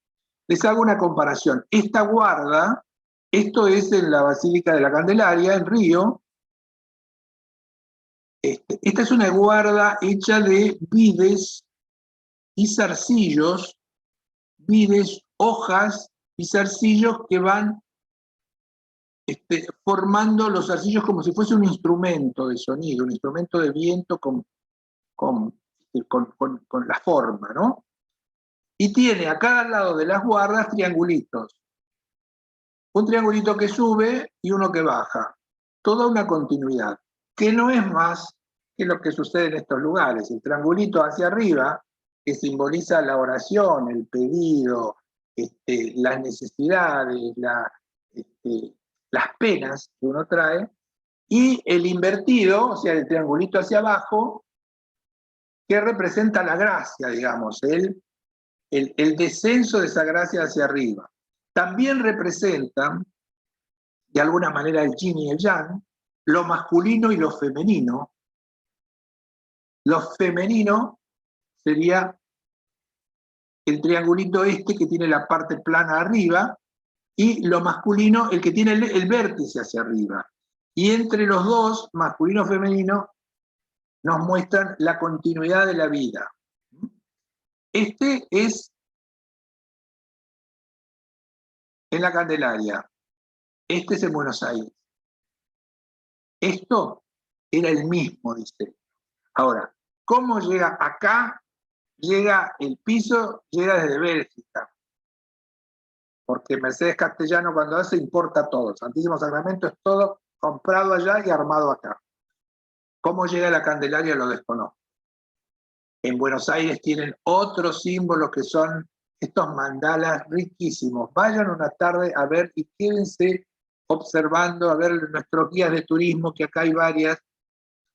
les hago una comparación. Esta guarda, esto es en la Basílica de la Candelaria, en Río. Esta es una guarda hecha de vides y zarcillos, vides, hojas y zarcillos que van formando los zarcillos como si fuese un instrumento de sonido, un instrumento de viento con la forma, ¿no? Y tiene a cada lado de las guardas triangulitos. Un triangulito que sube y uno que baja. Toda una continuidad, que no es más que lo que sucede en estos lugares. El triangulito hacia arriba, que simboliza la oración, el pedido, las necesidades, las penas que uno trae, y el invertido, o sea, el triangulito hacia abajo, que representa la gracia, digamos, el descenso de esa gracia hacia arriba. También representan, de alguna manera, el yin y el yang, lo masculino y lo femenino. Lo femenino sería el triangulito que tiene la parte plana arriba, y lo masculino, el que tiene el vértice hacia arriba. Y entre los dos, masculino y femenino, nos muestran la continuidad de la vida. Este es en la Candelaria, este es en Buenos Aires. Esto era el mismo diseño. Ahora, ¿cómo llega acá el piso llega desde Bélgica, porque Mercedes Castellano cuando hace importa todo. El Santísimo Sacramento es todo comprado allá y armado acá. ¿Cómo llega la Candelaria? Lo desconozco. En Buenos Aires tienen otros símbolos que son estos mandalas riquísimos. Vayan una tarde a ver y quédense observando, a ver nuestros guías de turismo, que acá hay varias,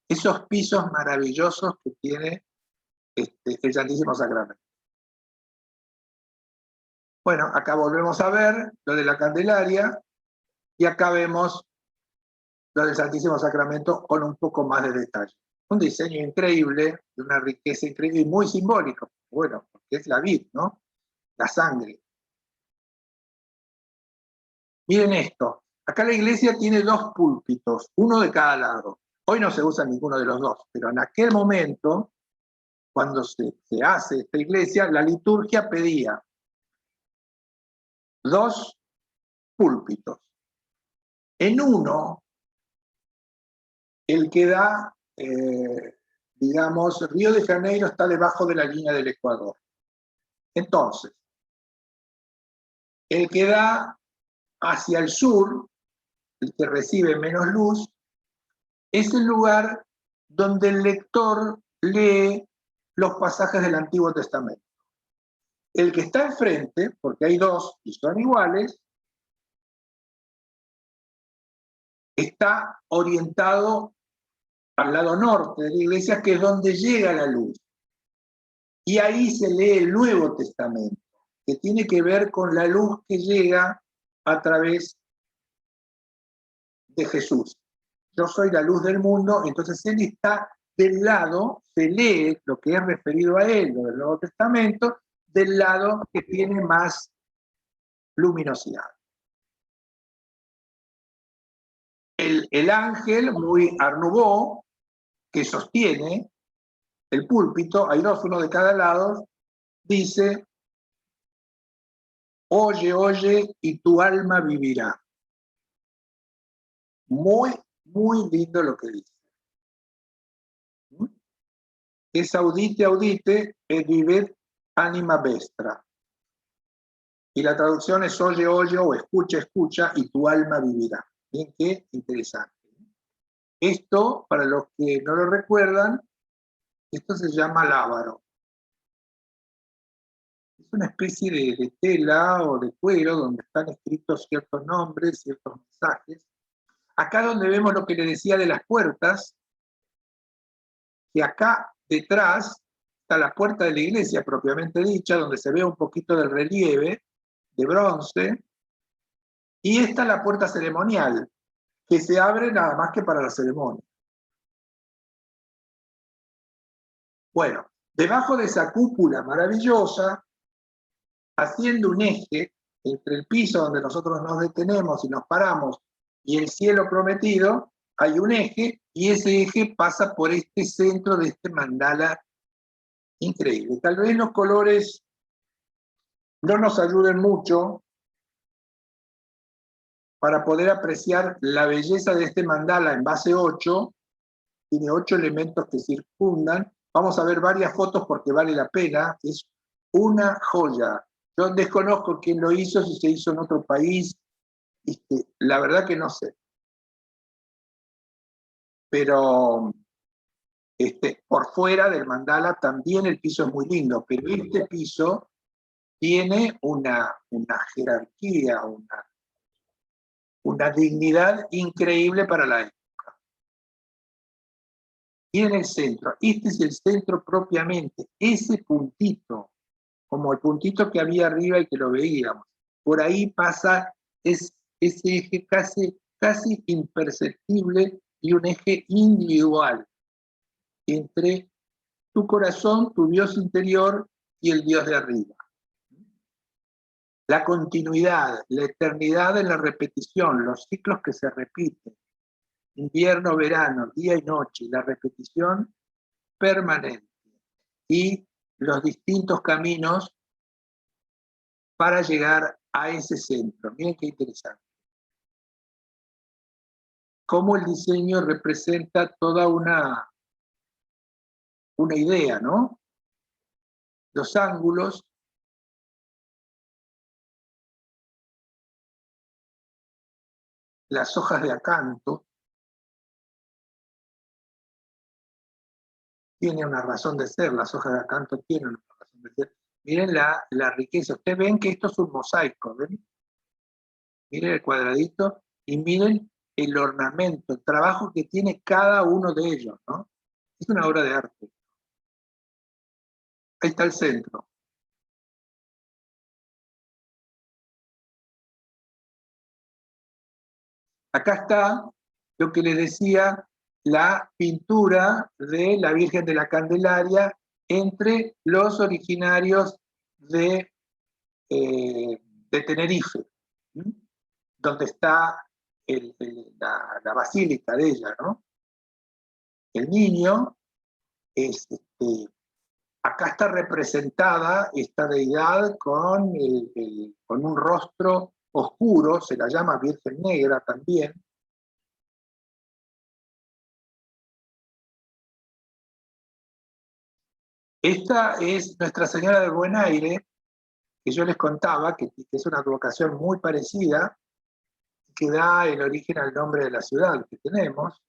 esos pisos maravillosos que tiene el Santísimo Sacramento. Bueno, acá volvemos a ver lo de la Candelaria y acá vemos lo del Santísimo Sacramento con un poco más de detalle. Un diseño increíble, de una riqueza increíble y muy simbólico. Bueno, porque es la vid, ¿no? La sangre. Miren esto. Acá la iglesia tiene dos púlpitos, uno de cada lado. Hoy no se usa ninguno de los dos, pero en aquel momento, cuando se hace esta iglesia, la liturgia pedía dos púlpitos. En uno, el que da, digamos, Río de Janeiro está debajo de la línea del Ecuador. Entonces, el que da hacia el sur, el que recibe menos luz, es el lugar donde el lector lee los pasajes del Antiguo Testamento. El que está enfrente, porque hay dos y son iguales, está orientado al lado norte de la iglesia, que es donde llega la luz. Y ahí se lee el Nuevo Testamento, que tiene que ver con la luz que llega a través de Jesús. Yo soy la luz del mundo, entonces él está del lado, se lee lo que es referido a él, lo del Nuevo Testamento, del lado que tiene más luminosidad. El ángel, muy Art Nouveau, que sostiene el púlpito, hay dos, uno de cada lado, dice: oye, oye, y tu alma vivirá. Muy, muy lindo lo que dice. Es audite, audite, et vivet anima vestra. Y la traducción es oye, oye, o escucha, escucha, y tu alma vivirá. Bien, qué interesante. Esto, para los que no lo recuerdan, esto se llama lábaro. Es una especie de tela o de cuero donde están escritos ciertos nombres, ciertos mensajes. Acá donde vemos lo que le decía de las puertas, que acá detrás está la puerta de la iglesia propiamente dicha, donde se ve un poquito del relieve de bronce, y esta es la puerta ceremonial, que se abre nada más que para la ceremonia. Bueno, debajo de esa cúpula maravillosa, haciendo un eje entre el piso donde nosotros nos detenemos y nos paramos y el cielo prometido, hay un eje, y ese eje pasa por este centro de este mandala increíble. Tal vez los colores no nos ayuden mucho para poder apreciar la belleza de este mandala en base 8, tiene 8 elementos que circundan. Vamos a ver varias fotos porque vale la pena, es una joya. Yo desconozco quién lo hizo, si se hizo en otro país, la verdad que no sé. Pero por fuera del mandala también el piso es muy lindo, pero este piso tiene una jerarquía, una dignidad increíble para la época. Y en el centro, este es el centro propiamente, ese puntito, como el puntito que había arriba y que lo veíamos, por ahí pasa ese eje casi imperceptible y un eje individual entre tu corazón, tu Dios interior y el Dios de arriba. La continuidad, la eternidad en la repetición, los ciclos que se repiten, invierno, verano, día y noche, la repetición permanente y los distintos caminos para llegar a ese centro. Miren qué interesante. Cómo el diseño representa toda una idea, ¿no? los ángulos, las hojas de acanto, tiene una razón de ser, las hojas de acanto tienen una razón de ser. Miren la riqueza, ustedes ven que esto es un mosaico, ¿ven? Miren el cuadradito y miren el ornamento, el trabajo que tiene cada uno de ellos, ¿no? Es una obra de arte. Ahí está el centro. Acá está lo que les decía, la pintura de la Virgen de la Candelaria entre los originarios de Tenerife, ¿sí? Donde está la basílica de ella, ¿no? El niño, acá está representada esta deidad con un rostro oscuro, se la llama Virgen Negra también. Esta es Nuestra Señora del Buen Aire, que yo les contaba, que es una advocación muy parecida, que da el origen al nombre de la ciudad que tenemos.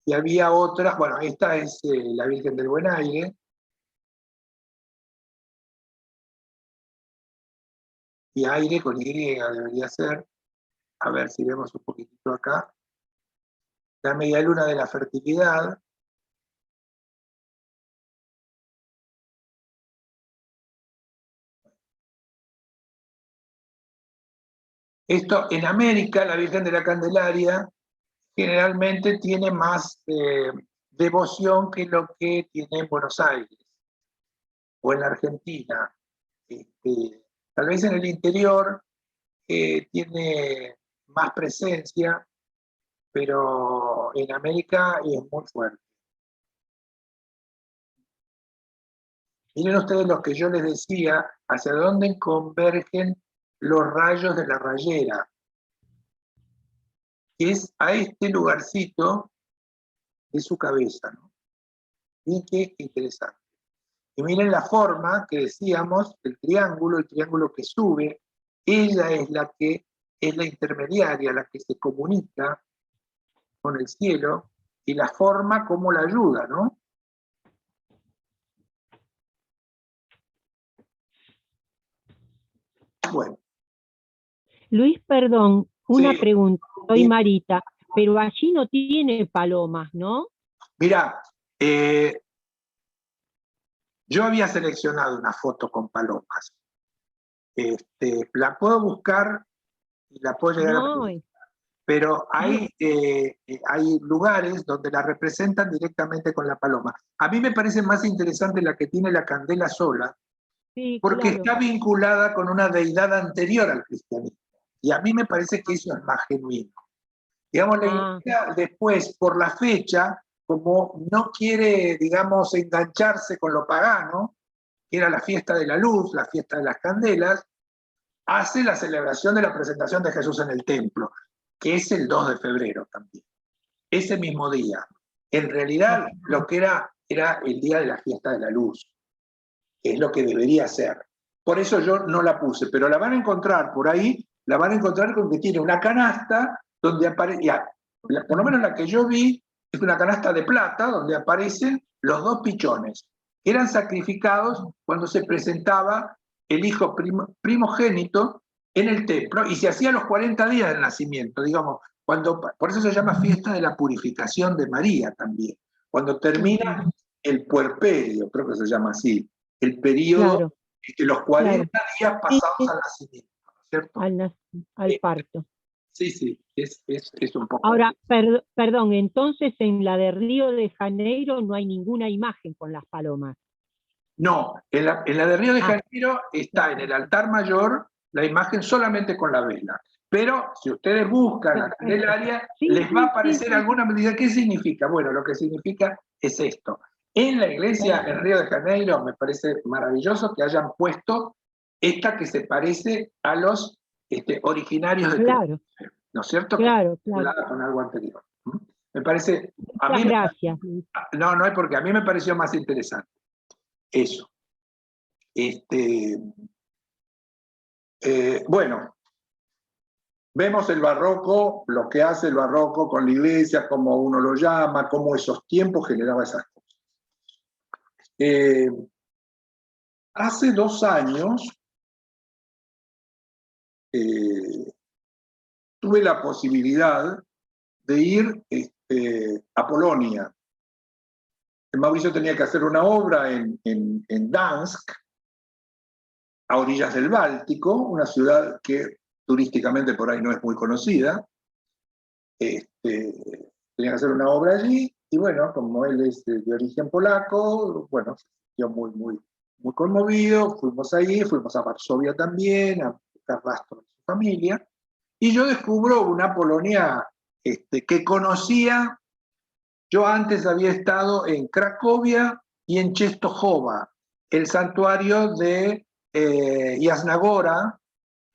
Y había otras, bueno, esta es la Virgen del Buen Aire. Y aire con Y debería ser. A ver si vemos un poquitito acá. La media luna de la fertilidad. Esto en América, la Virgen de la Candelaria generalmente tiene más devoción que lo que tiene en Buenos Aires o en la Argentina. Tal vez en el interior tiene más presencia, pero en América es muy fuerte. Miren ustedes lo que yo les decía, hacia dónde convergen los rayos de la rayera, que es a este lugarcito de su cabeza, ¿no? Y qué interesante. Y miren la forma que decíamos, el triángulo que sube, ella es la que es la intermediaria, la que se comunica con el cielo, y la forma como la ayuda, ¿no? Bueno. Luis, perdón, una Sí, pregunta, soy sí. Marita, pero allí no tiene palomas, ¿no? Mira, yo había seleccionado una foto con palomas. La puedo buscar y la puedo llegar a... No, Pero hay lugares donde la representan directamente con la paloma. A mí me parece más interesante la que tiene la candela sola, sí, porque claro. está vinculada con una deidad anterior al cristianismo. Y a mí me parece que eso es más genuino. Digamos, la iglesia después, por la fecha, como no quiere, digamos, engancharse con lo pagano, que era la fiesta de la luz, la fiesta de las candelas, hace la celebración de la presentación de Jesús en el templo, que es el 2 de febrero también, ese mismo día. En realidad, lo que era el día de la fiesta de la luz, que es lo que debería ser. Por eso yo no la puse, pero la van a encontrar por ahí, la van a encontrar con que tiene una canasta donde aparece, por lo menos la que yo vi, es una canasta de plata donde aparecen los dos pichones, que eran sacrificados cuando se presentaba el hijo primogénito en el templo, y se hacía a los 40 días del nacimiento, digamos, por eso se llama fiesta de la purificación de María también, cuando termina el puerperio, creo que se llama así, el periodo de los 40 días pasados al nacimiento, ¿no es cierto? Al parto. Sí, sí, es un poco. Ahora, perdón, entonces en la de Río de Janeiro no hay ninguna imagen con las palomas. No, en la de Río de Janeiro está en el altar mayor la imagen solamente con la vela. Pero si ustedes buscan la Candelaria, les va a aparecer alguna medida. ¿Qué significa? Bueno, lo que significa es esto. En la iglesia en Río de Janeiro me parece maravilloso que hayan puesto esta que se parece a los originarios de Claro. ¿no es cierto? Claro, claro. Con algo anterior. Me parece, a Muchas mí, gracias. no es porque a mí me pareció más interesante eso. Bueno, vemos el barroco, lo que hace el barroco con la iglesia, cómo uno lo llama, cómo esos tiempos generaba esas cosas. Hace 2 años tuve la posibilidad de ir a Polonia. Mauricio tenía que hacer una obra en Gdansk, a orillas del Báltico, una ciudad que turísticamente por ahí no es muy conocida. Tenía que hacer una obra allí, y bueno, como él es de origen polaco, bueno, se sintió muy conmovido. Fuimos allí, fuimos a Varsovia también, a buscar rastros de su familia, y yo descubro una Polonia que conocía. Yo antes había estado en Cracovia y en Czestochowa, el santuario de Jasna Góra,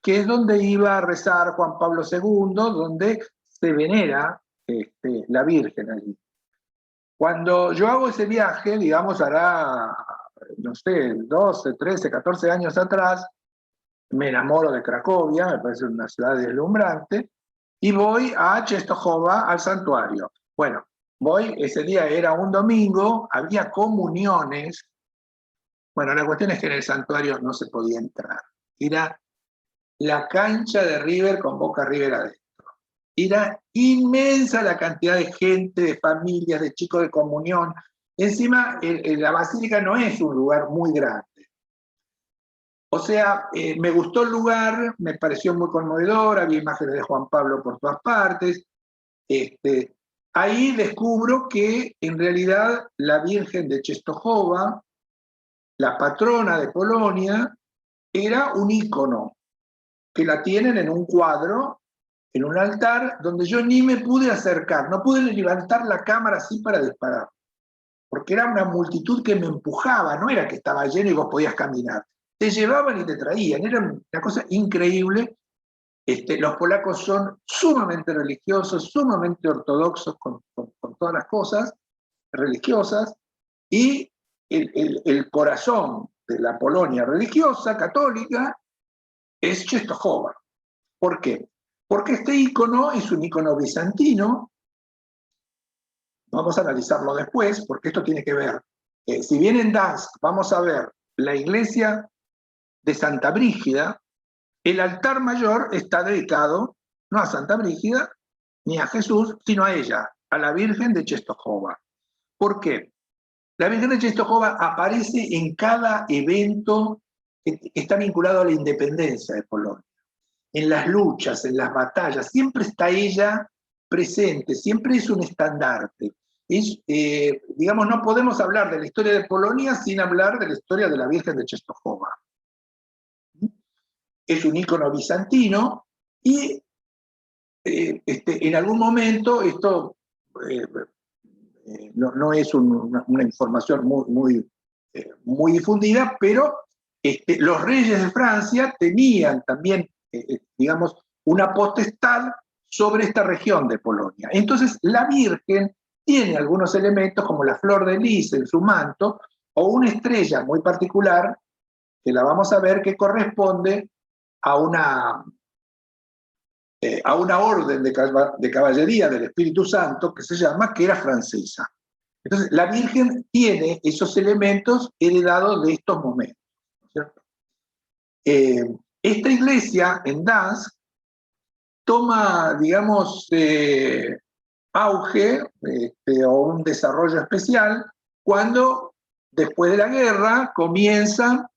que es donde iba a rezar Juan Pablo II, donde se venera la Virgen allí. Cuando yo hago ese viaje, digamos, hará, no sé, 12, 13, 14 años atrás, me enamoro de Cracovia, me parece una ciudad deslumbrante, y voy a Czestochowa, al santuario. Bueno, voy, ese día era un domingo, había comuniones. Bueno, la cuestión es que en el santuario no se podía entrar. Era la cancha de River con Boca River adentro. Era inmensa la cantidad de gente, de familias, de chicos de comunión. Encima, la basílica no es un lugar muy grande. O sea, me gustó el lugar, me pareció muy conmovedor, había imágenes de Juan Pablo por todas partes. Ahí descubro que en realidad la Virgen de Czestochowa, la patrona de Polonia, era un ícono, que la tienen en un cuadro, en un altar, donde yo ni me pude acercar, no pude levantar la cámara así para disparar, porque era una multitud que me empujaba, no era que estaba lleno y vos podías caminar, te llevaban y te traían, era una cosa increíble. Los polacos son sumamente religiosos, sumamente ortodoxos con todas las cosas religiosas, y el corazón de la Polonia religiosa, católica, es Czestochowa. ¿Por qué? Porque este ícono es un ícono bizantino. Vamos a analizarlo después, porque esto tiene que ver. Si bien en Gdansk vamos a ver la iglesia de Santa Brígida, el altar mayor está dedicado no a Santa Brígida ni a Jesús, sino a ella, a la Virgen de Czestochowa. ¿Por qué? La Virgen de Czestochowa aparece en cada evento que está vinculado a la independencia de Polonia. En las luchas, en las batallas, siempre está ella presente, siempre es un estandarte. Digamos, no podemos hablar de la historia de Polonia sin hablar de la historia de la Virgen de Czestochowa. Es un ícono bizantino, y en algún momento, esto no es una información muy difundida, pero los reyes de Francia tenían también, digamos, una potestad sobre esta región de Polonia. Entonces, la Virgen tiene algunos elementos, como la flor de lis en su manto, o una estrella muy particular, que la vamos a ver, que corresponde a una orden de caballería del Espíritu Santo, que se llama, que era francesa. Entonces, la Virgen tiene esos elementos heredados de estos momentos, ¿cierto? Esta iglesia en Gdansk toma, digamos, auge o un desarrollo especial cuando, después de la guerra, comienza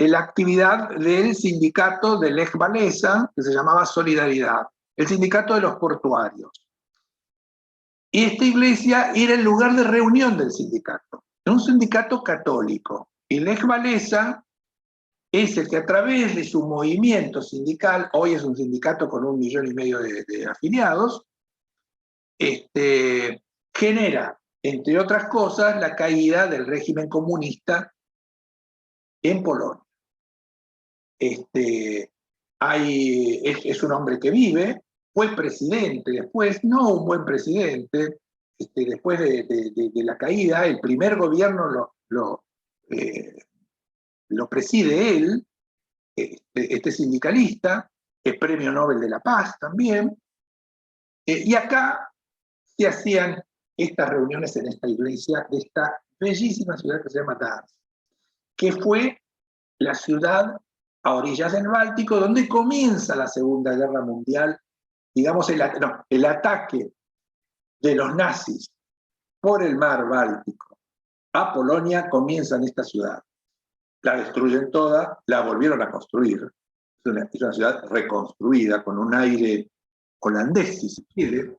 la actividad del sindicato de Lech Walesa, que se llamaba Solidaridad, el sindicato de los portuarios. Y esta iglesia era el lugar de reunión del sindicato, era un sindicato católico. Y Lech Walesa es el que, a través de su movimiento sindical, hoy es un sindicato con 1,5 millones de afiliados, genera, entre otras cosas, la caída del régimen comunista en Polonia. Es un hombre que vive, fue presidente después, no un buen presidente, después de la caída, el primer gobierno lo preside él, este sindicalista, es premio Nobel de la Paz también, y acá se hacían estas reuniones en esta iglesia de esta bellísima ciudad que se llama Gdansk, que fue la ciudad a orillas del Báltico donde comienza la Segunda Guerra Mundial, digamos el ataque de los nazis por el mar Báltico a Polonia comienza en esta ciudad. La destruyen toda, la volvieron a construir. Es una ciudad reconstruida con un aire holandés, si se quiere,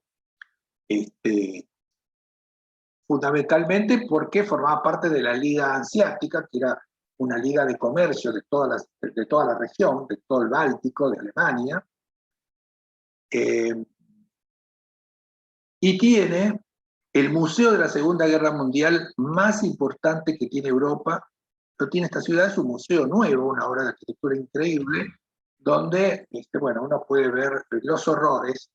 fundamentalmente porque formaba parte de la Liga Hanseática, que era una liga de comercio de toda la región, de todo el Báltico, de Alemania, y tiene el museo de la Segunda Guerra Mundial más importante que tiene Europa. Lo tiene esta ciudad, es un museo nuevo, una obra de arquitectura increíble, donde bueno, uno puede ver los horrores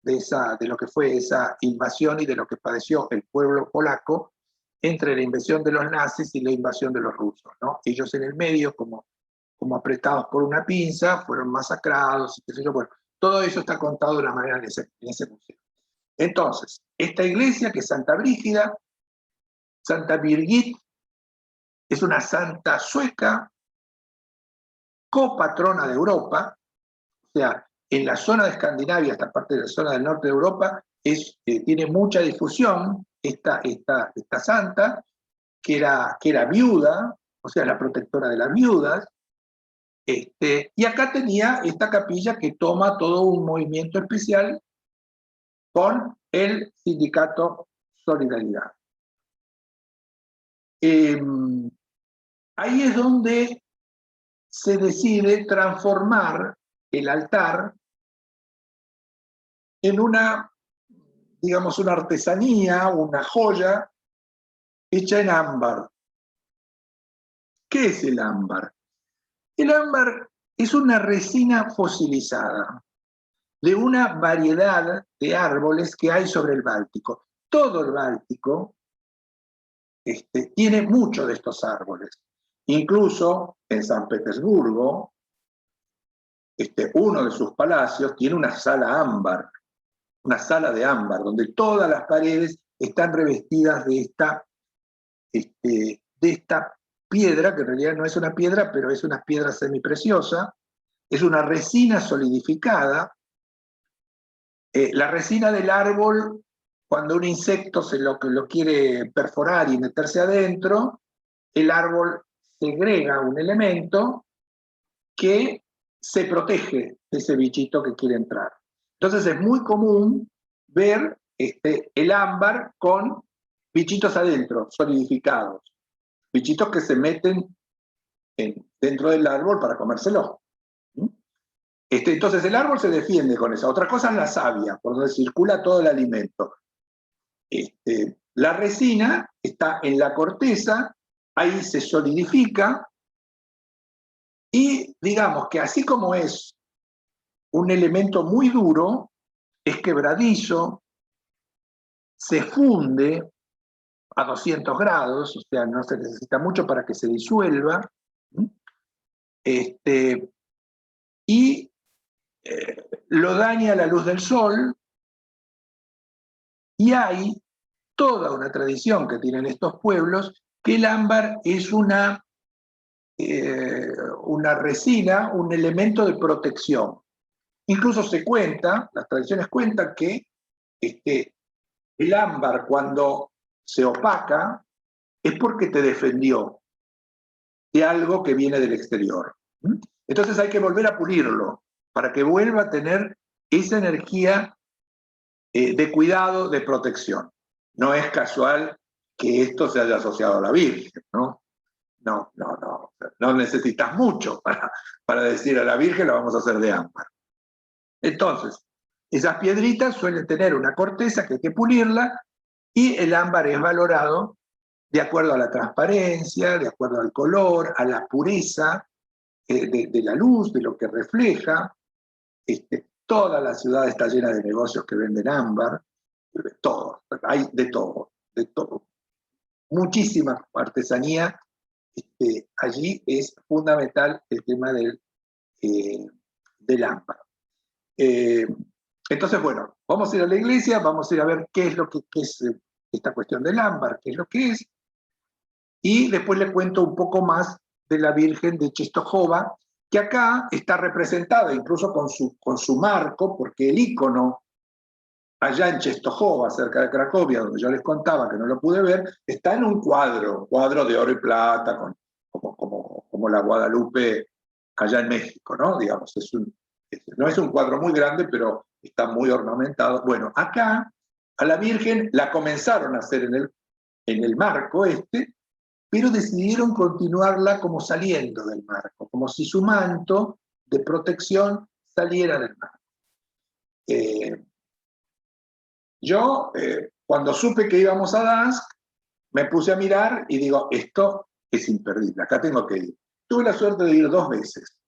de lo que fue esa invasión y de lo que padeció el pueblo polaco entre la invasión de los nazis y la invasión de los rusos, ¿no? Ellos en el medio, como apretados por una pinza, fueron masacrados, y qué sé yo. Bueno, todo eso está contado de una manera en ese museo. Entonces, esta iglesia, que es Santa Brígida, Santa Birgit, es una santa sueca, copatrona de Europa, o sea, en la zona de Escandinavia, esta parte de la zona del norte de Europa, tiene mucha difusión esta santa, que era viuda, o sea, la protectora de las viudas, y acá tenía esta capilla que toma todo un movimiento especial con el sindicato Solidaridad. Ahí es donde se decide transformar el altar en una, digamos, una artesanía, una joya hecha en ámbar. ¿Qué es el ámbar? El ámbar es una resina fosilizada de una variedad de árboles que hay sobre el Báltico. Todo el Báltico tiene muchos de estos árboles. Incluso en San Petersburgo, uno de sus palacios tiene una sala ámbar, una sala de ámbar, donde todas las paredes están revestidas de esta piedra, que en realidad no es una piedra, pero es una piedra semipreciosa, es una resina solidificada. La resina del árbol, cuando un insecto lo quiere perforar y meterse adentro, el árbol segrega un elemento que se protege de ese bichito que quiere entrar. Entonces es muy común ver el ámbar con bichitos adentro, solidificados. Bichitos que se meten dentro del árbol para comérselo. Entonces el árbol se defiende con eso. Otra cosa es la savia, por donde circula todo el alimento. La resina está en la corteza, ahí se solidifica, y digamos que así como es un elemento muy duro, es quebradizo, se funde a 200 grados, o sea, no se necesita mucho para que se disuelva, y lo daña la luz del sol, y hay toda una tradición que tienen estos pueblos, que el ámbar es una resina, un elemento de protección. Incluso se cuenta, las tradiciones cuentan que el ámbar, cuando se opaca, es porque te defendió de algo que viene del exterior. Entonces hay que volver a pulirlo para que vuelva a tener esa energía de cuidado, de protección. No es casual que esto se haya asociado a la Virgen, ¿no? No necesitas mucho para decir a la Virgen la vamos a hacer de ámbar. Entonces, esas piedritas suelen tener una corteza que hay que pulirla, y el ámbar es valorado de acuerdo a la transparencia, de acuerdo al color, a la pureza de la luz, de lo que refleja. Toda la ciudad está llena de negocios que venden ámbar, todo, hay de todo, de todo. Muchísima artesanía. Allí es fundamental el tema del ámbar. Entonces, bueno, vamos a ir a la iglesia, vamos a ir a ver qué es lo que es esta cuestión del ámbar, qué es lo que es, y después les cuento un poco más de la Virgen de Czestochowa, que acá está representada incluso con su marco, porque el ícono allá en Czestochowa, cerca de Cracovia, donde yo les contaba que no lo pude ver, está en un cuadro de oro y plata, como la Guadalupe allá en México, ¿no? Digamos, no es un cuadro muy grande, pero está muy ornamentado. Bueno, acá a la Virgen la comenzaron a hacer en el marco pero decidieron continuarla como saliendo del marco, como si su manto de protección saliera del marco. Yo, cuando supe que íbamos a Dansk, me puse a mirar y digo, esto es imperdible, acá tengo que ir. Tuve la suerte de ir 2 veces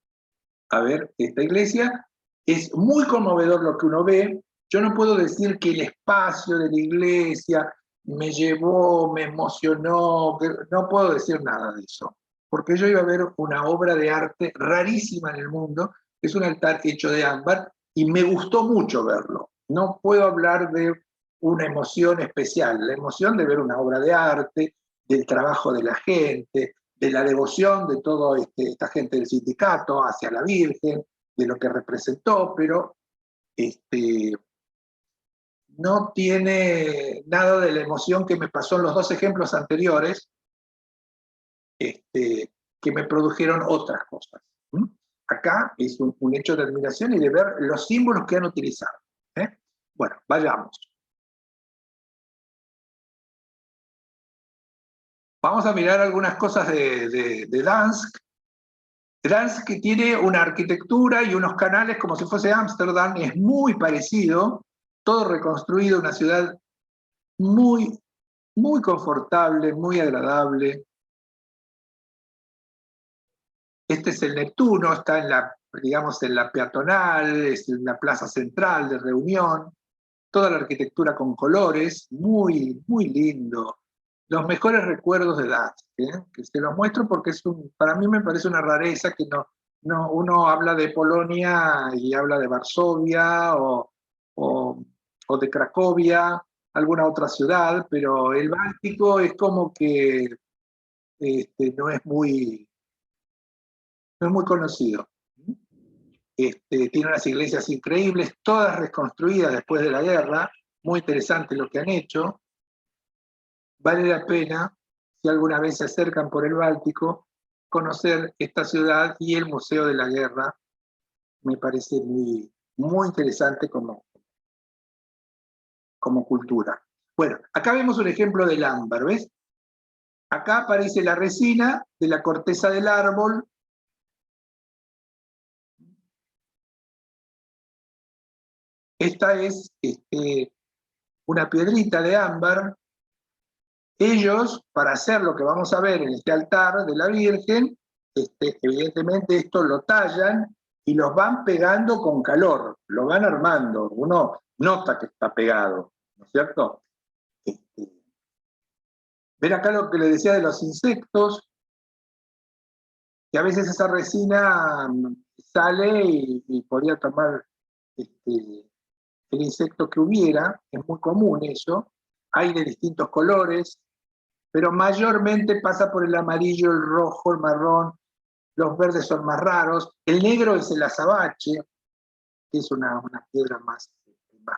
a ver esta iglesia. Es muy conmovedor lo que uno ve. Yo no puedo decir que el espacio de la iglesia me llevó, me emocionó, no puedo decir nada de eso, porque yo iba a ver una obra de arte rarísima en el mundo, es un altar hecho de ámbar, y me gustó mucho verlo. No puedo hablar de una emoción especial, la emoción de ver una obra de arte, del trabajo de la gente, de la devoción de toda esta gente del sindicato hacia la Virgen, de lo que representó, pero no tiene nada de la emoción que me pasó en los 2 ejemplos anteriores, que me produjeron otras cosas. Acá es un hecho de admiración y de ver los símbolos que han utilizado. Bueno, vayamos. Vamos a mirar algunas cosas de Dansk. Dansk tiene una arquitectura y unos canales como si fuese Ámsterdam, es muy parecido, todo reconstruido, una ciudad muy, muy confortable, muy agradable. Este es el Neptuno, está en la, digamos, en la peatonal, es en la plaza central de reunión, toda la arquitectura con colores, muy, muy lindo. Los mejores recuerdos de Dansk, que se los muestro porque para mí me parece una rareza que uno habla de Polonia y habla de Varsovia o de Cracovia, alguna otra ciudad, pero el Báltico es como que no es muy conocido. Tiene unas iglesias increíbles, todas reconstruidas después de la guerra, muy interesante lo que han hecho. Vale la pena, si alguna vez se acercan por el Báltico, conocer esta ciudad y el Museo de la Guerra. Me parece muy, muy interesante como cultura. Bueno, acá vemos un ejemplo del ámbar, ¿ves? Acá aparece la resina de la corteza del árbol. Esta es una piedrita de ámbar. Ellos, para hacer lo que vamos a ver en este altar de la Virgen, evidentemente esto lo tallan y los van pegando con calor, lo van armando. Uno nota que está pegado, ¿no es cierto? Ven acá lo que le decía de los insectos, que a veces esa resina sale y podría tomar el insecto que hubiera, es muy común eso. Hay de distintos colores, pero mayormente pasa por el amarillo, el rojo, el marrón, los verdes son más raros, el negro es el azabache, que es una piedra más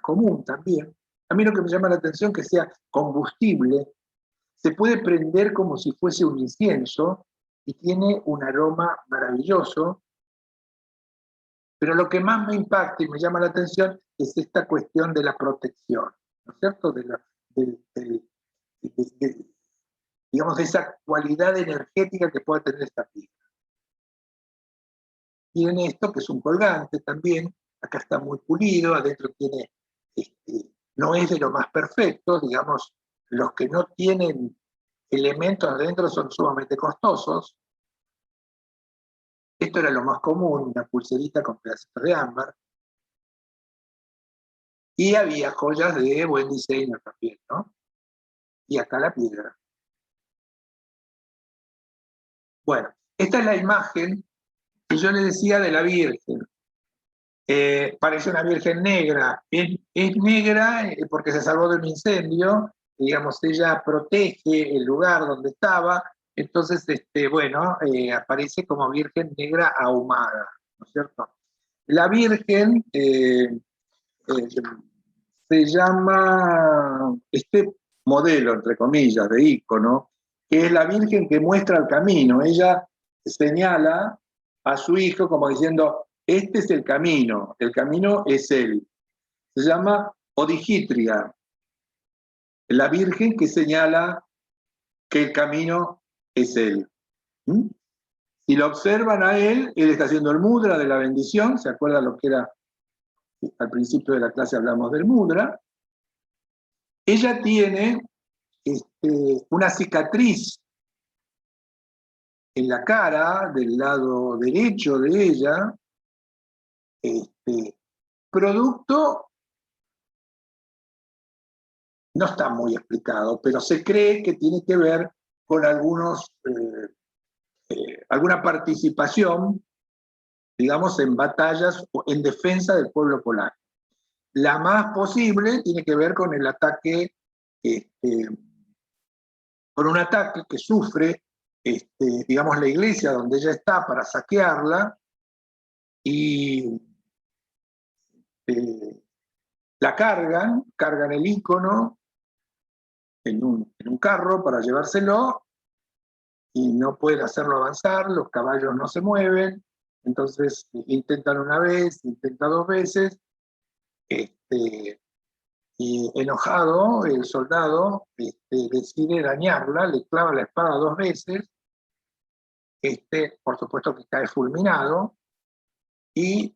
común también. A mí lo que me llama la atención es que sea combustible, se puede prender como si fuese un incienso y tiene un aroma maravilloso, pero lo que más me impacta y me llama la atención es esta cuestión de la protección, ¿no es cierto? Digamos, de esa cualidad energética que puede tener esta piedra. Tiene esto, que es un colgante también, acá está muy pulido, adentro tiene, no es de lo más perfecto, digamos, los que no tienen elementos adentro son sumamente costosos. Esto era lo más común, una pulserita con pedacitos de ámbar. Y había joyas de buen diseño también, ¿no? Y acá la piedra. Bueno, esta es la imagen que yo le decía de la Virgen. Parece una Virgen negra. Es negra porque se salvó de un incendio, digamos, ella protege el lugar donde estaba, entonces, bueno, aparece como Virgen negra ahumada, ¿no es cierto? La Virgen se llama, este modelo, entre comillas, de ícono, que es la Virgen que muestra el camino. Ella señala a su hijo como diciendo, este es el camino es él. Se llama Odigitria, la Virgen que señala que el camino es él. ¿Mm? Si lo observan a él está haciendo el mudra de la bendición, ¿se acuerdan lo que era? Al principio de la clase hablamos del mudra. Ella tiene una cicatriz en la cara del lado derecho de ella, producto, no está muy explicado, pero se cree que tiene que ver con alguna participación, digamos, en batallas o en defensa del pueblo polaco. La más posible tiene que ver con el ataque, con un ataque que sufre, digamos, la iglesia donde ella está para saquearla, y la cargan el ícono en un carro para llevárselo, y no pueden hacerlo avanzar, los caballos no se mueven, entonces intentan una vez, intentan dos veces, y enojado el soldado decide dañarla, le clava la espada dos veces, por supuesto que cae fulminado, y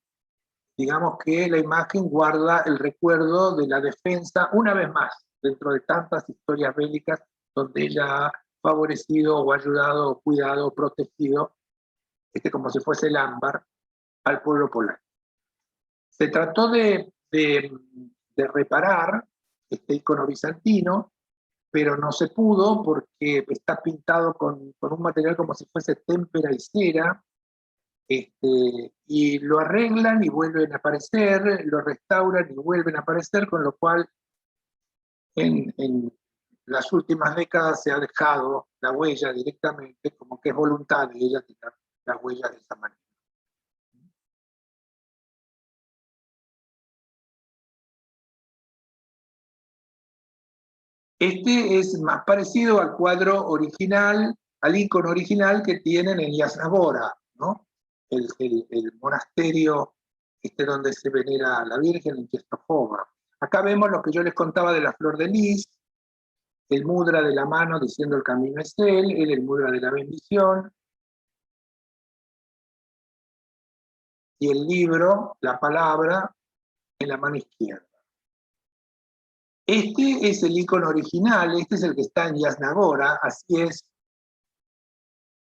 digamos que la imagen guarda el recuerdo de la defensa, una vez más, dentro de tantas historias bélicas donde ella ha favorecido o ayudado o cuidado o protegido, como si fuese el ámbar, al pueblo polaco. Se trató de reparar este icono bizantino, pero no se pudo porque está pintado con un material como si fuese témpera y cera, y lo arreglan y vuelven a aparecer, lo restauran y vuelven a aparecer, con lo cual en las últimas décadas se ha dejado la huella directamente, como que es voluntad de ella tirar la huella de esa manera. Este es más parecido al cuadro original, al icono original que tienen en Yasna Gora, ¿no? El monasterio donde se venera a la Virgen en Czestochowa. Acá vemos lo que yo les contaba de la flor de lis, el mudra de la mano diciendo el camino es él, el mudra de la bendición, y el libro, la palabra, en la mano izquierda. Este es el icono original, este es el que está en Yasna Gora, así es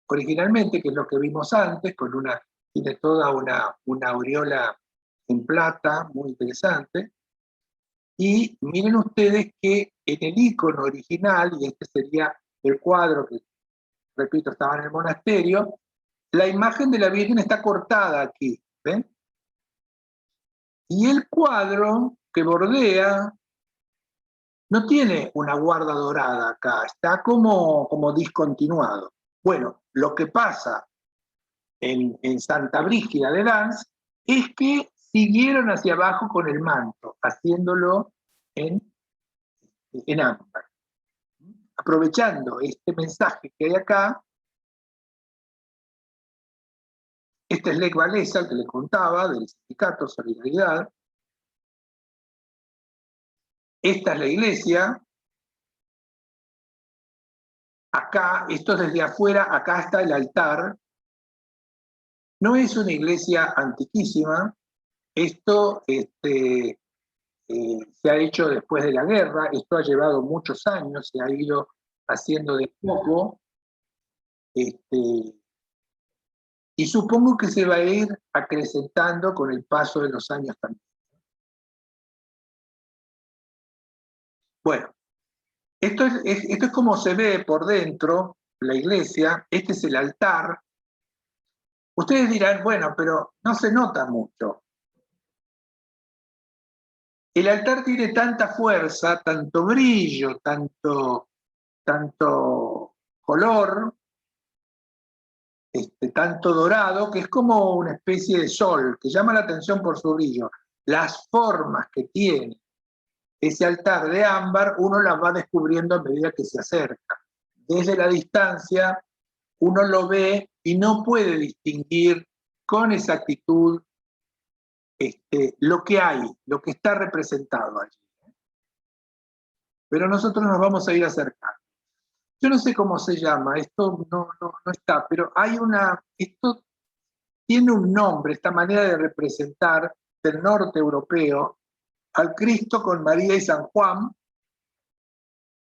originalmente, que es lo que vimos antes, tiene toda una aureola en plata, muy interesante. Y miren ustedes que en el icono original, y este sería el cuadro que, repito, estaba en el monasterio, la imagen de la Virgen está cortada aquí, ¿ven? Y el cuadro que bordea no tiene una guarda dorada acá, está como discontinuado. Bueno, lo que pasa en Santa Brígida de Lans es que siguieron hacia abajo con el manto, haciéndolo en ámbar. Aprovechando este mensaje que hay acá, este es Lech Walesa, que le contaba, del sindicato Solidaridad. Esta es la iglesia. Acá, esto es desde afuera, acá está el altar. No es una iglesia antiquísima. Esto se ha hecho después de la guerra. Esto ha llevado muchos años, se ha ido haciendo de poco. Y supongo que se va a ir acrecentando con el paso de los años también. Bueno, esto es como se ve por dentro la iglesia. Este es el altar. Ustedes dirán, bueno, pero no se nota mucho. El altar tiene tanta fuerza, tanto brillo, tanto color, tanto dorado, que es como una especie de sol, que llama la atención por su brillo. Las formas que tiene ese altar de ámbar, uno las va descubriendo a medida que se acerca. Desde la distancia, uno lo ve y no puede distinguir con exactitud lo que hay, lo que está representado allí. Pero nosotros nos vamos a ir acercando. Yo no sé cómo se llama, esto no está, pero esto tiene un nombre, esta manera de representar del norte europeo al Cristo con María y San Juan,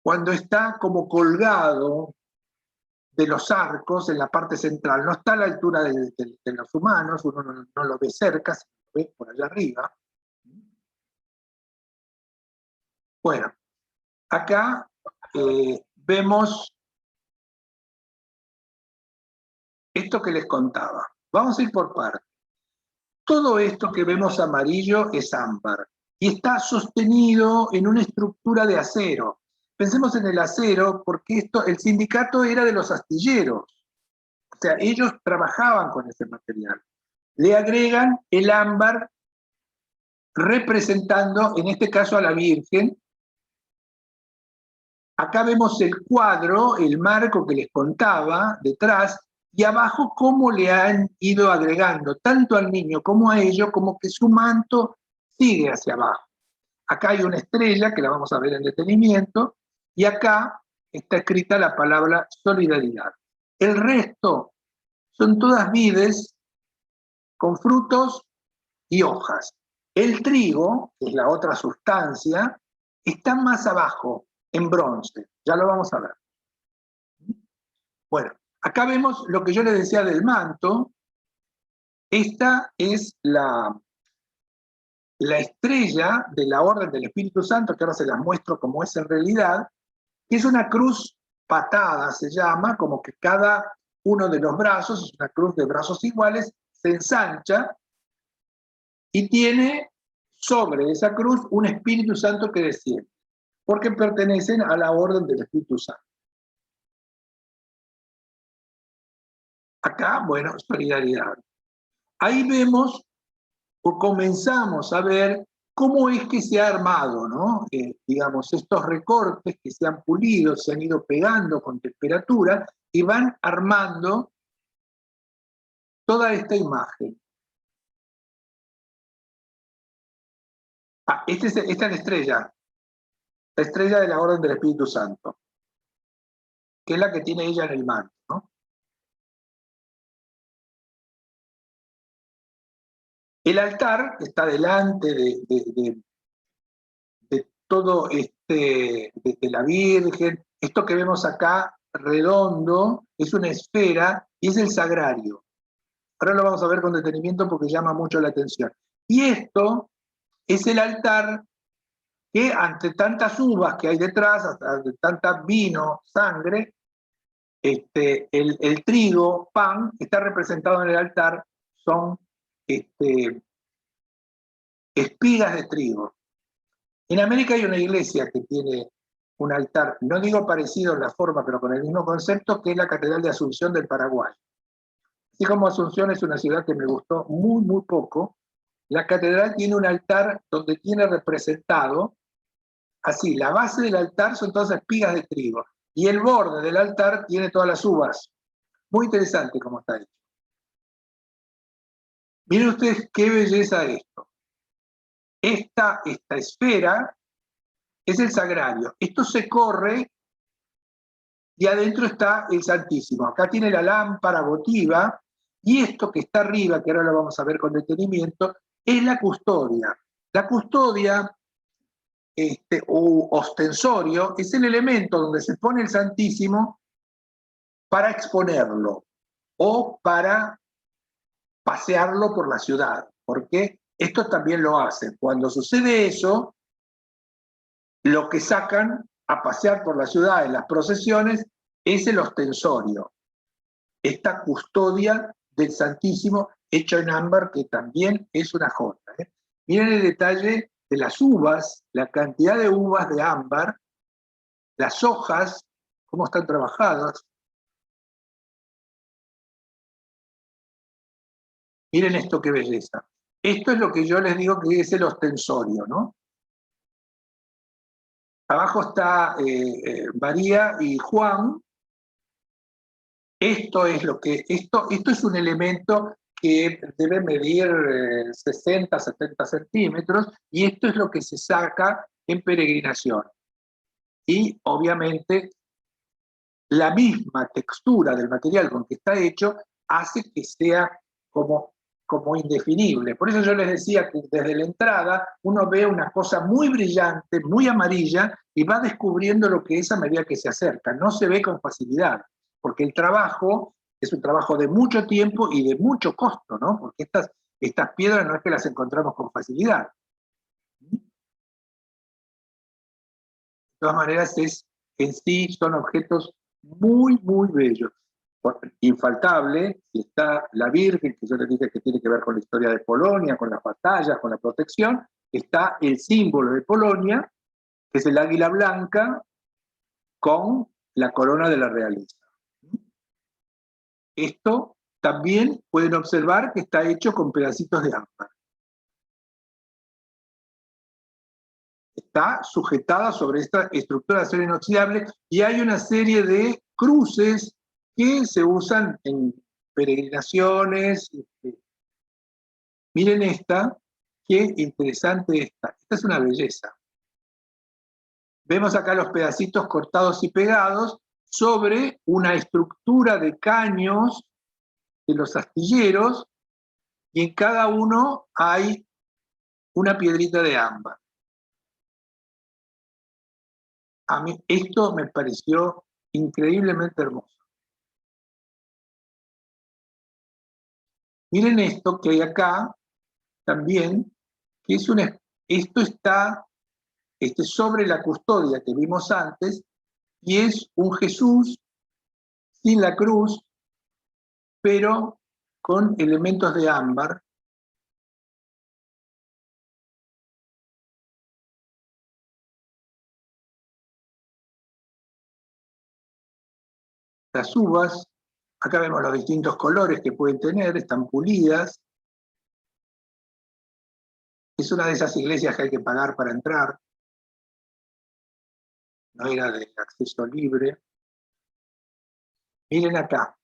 cuando está como colgado de los arcos en la parte central. No está a la altura de los humanos, uno no lo ve cerca, se lo ve por allá arriba. Bueno, acá vemos esto que les contaba. Vamos a ir por partes. Todo esto que vemos amarillo es ámbar y está sostenido en una estructura de acero. Pensemos en el acero porque el sindicato era de los astilleros. O sea, ellos trabajaban con ese material. Le agregan el ámbar representando, en este caso, a la Virgen. Acá vemos el cuadro, el marco que les contaba detrás, y abajo cómo le han ido agregando, tanto al niño como a ellos, como que su manto sigue hacia abajo. Acá hay una estrella, que la vamos a ver en detenimiento, y acá está escrita la palabra solidaridad. El resto son todas vides con frutos y hojas. El trigo, que es la otra sustancia, está más abajo, en bronce. Ya lo vamos a ver. Bueno, acá vemos lo que yo les decía del manto. Esta es la estrella de la Orden del Espíritu Santo, que ahora se las muestro como es en realidad, que es una cruz patada, se llama, como que cada uno de los brazos, es una cruz de brazos iguales, se ensancha y tiene sobre esa cruz un Espíritu Santo que desciende, porque pertenecen a la Orden del Espíritu Santo. Acá, bueno, solidaridad. Ahí vemos, o comenzamos a ver, cómo es que se ha armado, ¿no? Digamos, estos recortes que se han pulido, se han ido pegando con temperatura y van armando toda esta imagen. Esta es la estrella de la Orden del Espíritu Santo, que es la que tiene ella en el manto, ¿no? El altar está delante de todo de la Virgen. Esto que vemos acá, redondo, es una esfera y es el sagrario. Ahora lo vamos a ver con detenimiento porque llama mucho la atención. Y esto es el altar que ante tantas uvas que hay detrás, ante tanta vino, sangre, el trigo, pan, que está representado en el altar, son espigas de trigo. En América hay una iglesia que tiene un altar, no digo parecido en la forma, pero con el mismo concepto, que es la Catedral de Asunción del Paraguay. Así como Asunción es una ciudad que me gustó muy, muy poco, la catedral tiene un altar donde tiene representado, así, la base del altar son todas espigas de trigo, y el borde del altar tiene todas las uvas. Muy interesante cómo está hecho. Miren ustedes qué belleza esto. Esta esfera es el sagrario. Esto se corre y adentro está el Santísimo. Acá tiene la lámpara votiva y esto que está arriba, que ahora lo vamos a ver con detenimiento, es la custodia. La custodia o ostensorio es el elemento donde se pone el Santísimo para exponerlo o para pasearlo por la ciudad, porque esto también lo hacen. Cuando sucede eso, lo que sacan a pasear por la ciudad en las procesiones es el ostensorio, esta custodia del Santísimo hecho en ámbar, que también es una joya. Miren el detalle de las uvas, la cantidad de uvas de ámbar, las hojas, cómo están trabajadas. Miren esto, qué belleza. Esto es lo que yo les digo que es el ostensorio, ¿no? Abajo está María y Juan. Esto es un elemento que debe medir 60, 70 centímetros, y esto es lo que se saca en peregrinación. Y obviamente la misma textura del material con que está hecho hace que sea como indefinible. Por eso yo les decía que desde la entrada uno ve una cosa muy brillante, muy amarilla, y va descubriendo lo que es a medida que se acerca. No se ve con facilidad, porque el trabajo es un trabajo de mucho tiempo y de mucho costo, ¿no? Porque estas piedras no es que las encontramos con facilidad. De todas maneras, en sí son objetos muy, muy bellos. Infaltable, está la Virgen, que yo les dije que tiene que ver con la historia de Polonia, con las batallas, con la protección. Está el símbolo de Polonia, que es el águila blanca con la corona de la realeza. Esto también pueden observar que está hecho con pedacitos de ámbar. Está sujetada sobre esta estructura de acero inoxidable, y hay una serie de cruces que se usan en peregrinaciones. Miren esta, qué interesante esta. Esta es una belleza. Vemos acá los pedacitos cortados y pegados sobre una estructura de caños de los astilleros, y en cada uno hay una piedrita de ámbar. A mí esto me pareció increíblemente hermoso. Miren esto que hay acá también, que es esto está sobre la custodia que vimos antes, y es un Jesús sin la cruz, pero con elementos de ámbar. Las uvas, acá vemos los distintos colores que pueden tener, están pulidas. Es una de esas iglesias que hay que pagar para entrar. No era de acceso libre. Miren acá.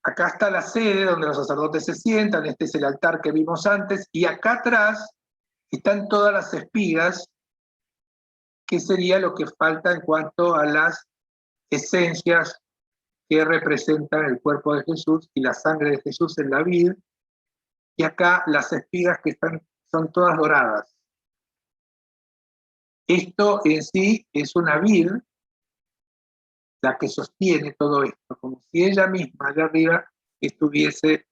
Acá está la sede donde los sacerdotes se sientan, este es el altar que vimos antes, y acá atrás están todas las espigas, que sería lo que falta en cuanto a las esencias que representan el cuerpo de Jesús y la sangre de Jesús en la vid, y acá las espigas que son todas doradas. Esto en sí es una vid la que sostiene todo esto, como si ella misma allá arriba estuviese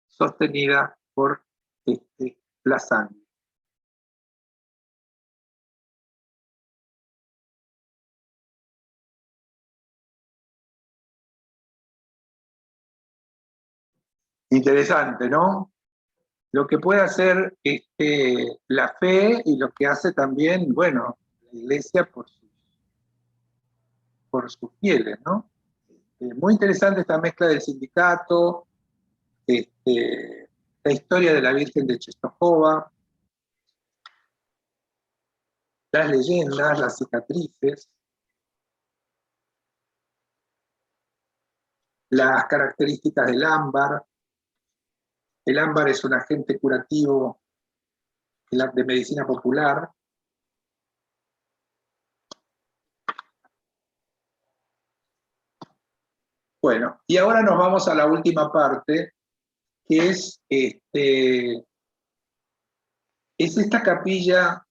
sostenida por la sangre. Interesante, ¿no? Lo que puede hacer la fe, y lo que hace también, bueno, la Iglesia por sus fieles, ¿no? Muy interesante esta mezcla del sindicato, la historia de la Virgen de Czestochowa, las leyendas, las cicatrices, las características del ámbar. El ámbar es un agente curativo de medicina popular. Bueno, y ahora nos vamos a la última parte, que es esta capilla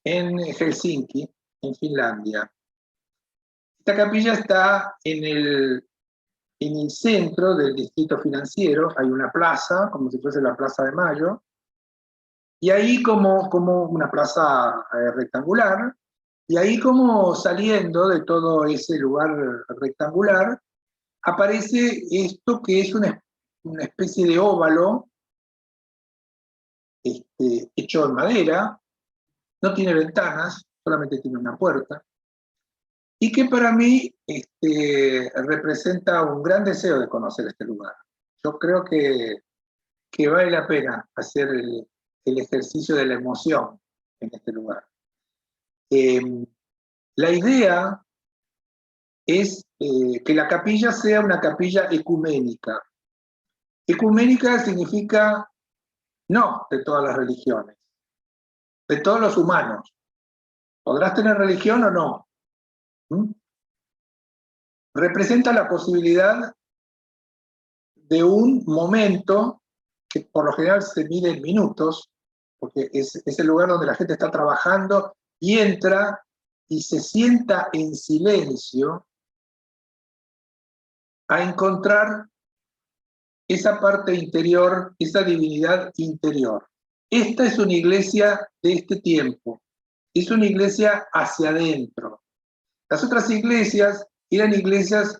en Helsinki, en Finlandia. Esta capilla está en el centro del distrito financiero. Hay una plaza, como si fuese la Plaza de Mayo, y ahí como una plaza rectangular, y ahí como saliendo de todo ese lugar rectangular, aparece esto que es una especie de óvalo hecho en madera, no tiene ventanas, solamente tiene una puerta, y que para mí representa un gran deseo de conocer este lugar. Yo creo que vale la pena hacer el ejercicio de la emoción en este lugar. La idea es que la capilla sea una capilla ecuménica. Ecuménica significa no de todas las religiones, de todos los humanos. ¿Podrás tener religión o no? ¿Mm? Representa la posibilidad de un momento que por lo general se mide en minutos, porque es el lugar donde la gente está trabajando y entra y se sienta en silencio a encontrar esa parte interior, esa divinidad interior. Esta es una iglesia de este tiempo, es una iglesia hacia adentro. Las otras iglesias eran iglesias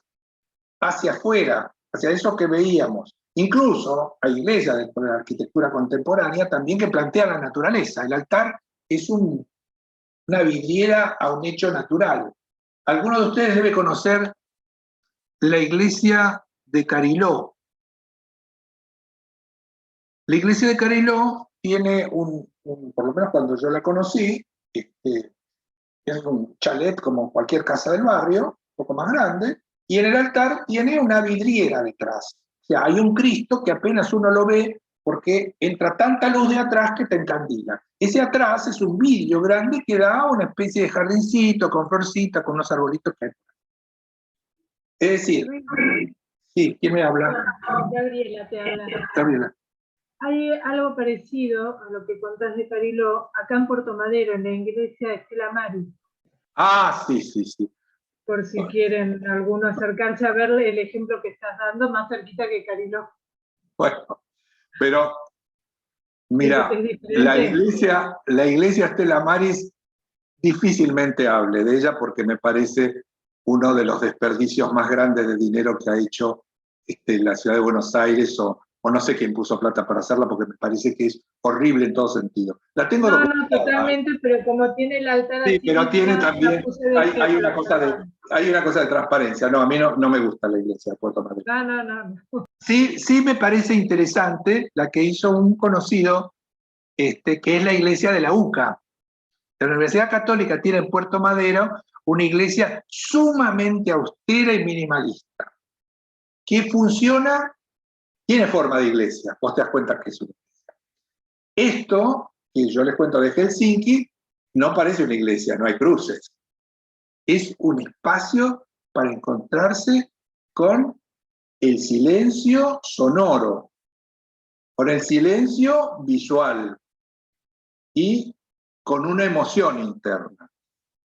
hacia afuera, hacia eso que veíamos. Incluso hay iglesias dentro de la arquitectura contemporánea también que plantean la naturaleza. El altar es una vidriera a un hecho natural. Algunos de ustedes deben conocer la iglesia de Cariló. La iglesia de Cariló tiene por lo menos cuando yo la conocí, es un chalet como cualquier casa del barrio, un poco más grande, y en el altar tiene una vidriera detrás. O sea, hay un Cristo que apenas uno lo ve porque entra tanta luz de atrás que te encandila. Ese atrás es un vidrio grande que da una especie de jardincito con florcita, con unos arbolitos que hay. Es decir, sí, ¿quién me habla? Gabriela te habla. Gabriela. Hay algo parecido a lo que contás de Cariló, acá en Puerto Madero, en la iglesia de Estela Maris. Ah, sí, sí, sí. Por si quieren alguno acercarse a ver el ejemplo que estás dando, más cerquita que Cariló. Bueno, pero mira, la iglesia Estela Maris difícilmente hable de ella porque me parece uno de los desperdicios más grandes de dinero que ha hecho la ciudad de Buenos Aires o no sé quién puso plata para hacerla porque me parece que es horrible en todo sentido. La tengo No, totalmente, pero como tiene el altar sí, así, pero tiene también, hay una cosa de transparencia. No, a mí no me gusta la iglesia de Puerto Madero. No. Sí me parece interesante la que hizo un conocido, que es la iglesia de la UCA. La Universidad Católica tiene en Puerto Madero una iglesia sumamente austera y minimalista, que funciona, tiene forma de iglesia, vos te das cuenta que es una iglesia. Esto, que yo les cuento de Helsinki, no parece una iglesia, no hay cruces. Es un espacio para encontrarse con el silencio sonoro, con el silencio visual y con una emoción interna.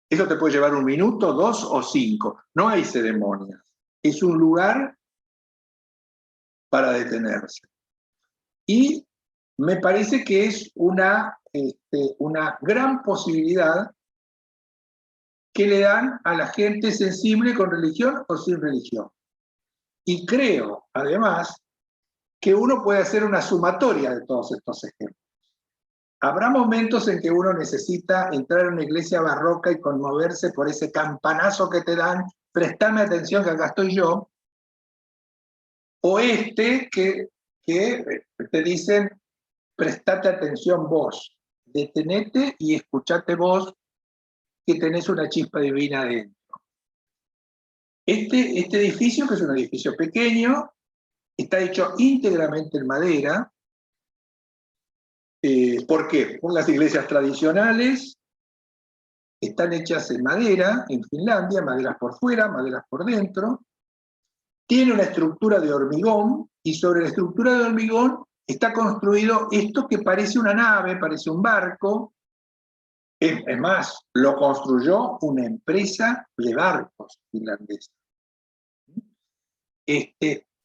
Eso te puede llevar 1 minuto, 2 o 5. No hay ceremonias. Es un lugar para detenerse. Y me parece que es una gran posibilidad que le dan a la gente sensible con religión o sin religión. Y creo, además, que uno puede hacer una sumatoria de todos estos ejemplos. Habrá momentos en que uno necesita entrar a una iglesia barroca y conmoverse por ese campanazo que te dan, prestame atención que acá estoy yo, o que te dicen, prestate atención vos, detenete y escuchate vos que tenés una chispa divina adentro. Este edificio, que es un edificio pequeño, está hecho íntegramente en madera. ¿Por qué? Por las iglesias tradicionales están hechas en madera, en Finlandia, maderas por fuera, maderas por dentro. Tiene una estructura de hormigón, y sobre la estructura de hormigón está construido esto que parece una nave, parece un barco. Es más, lo construyó una empresa de barcos finlandesa.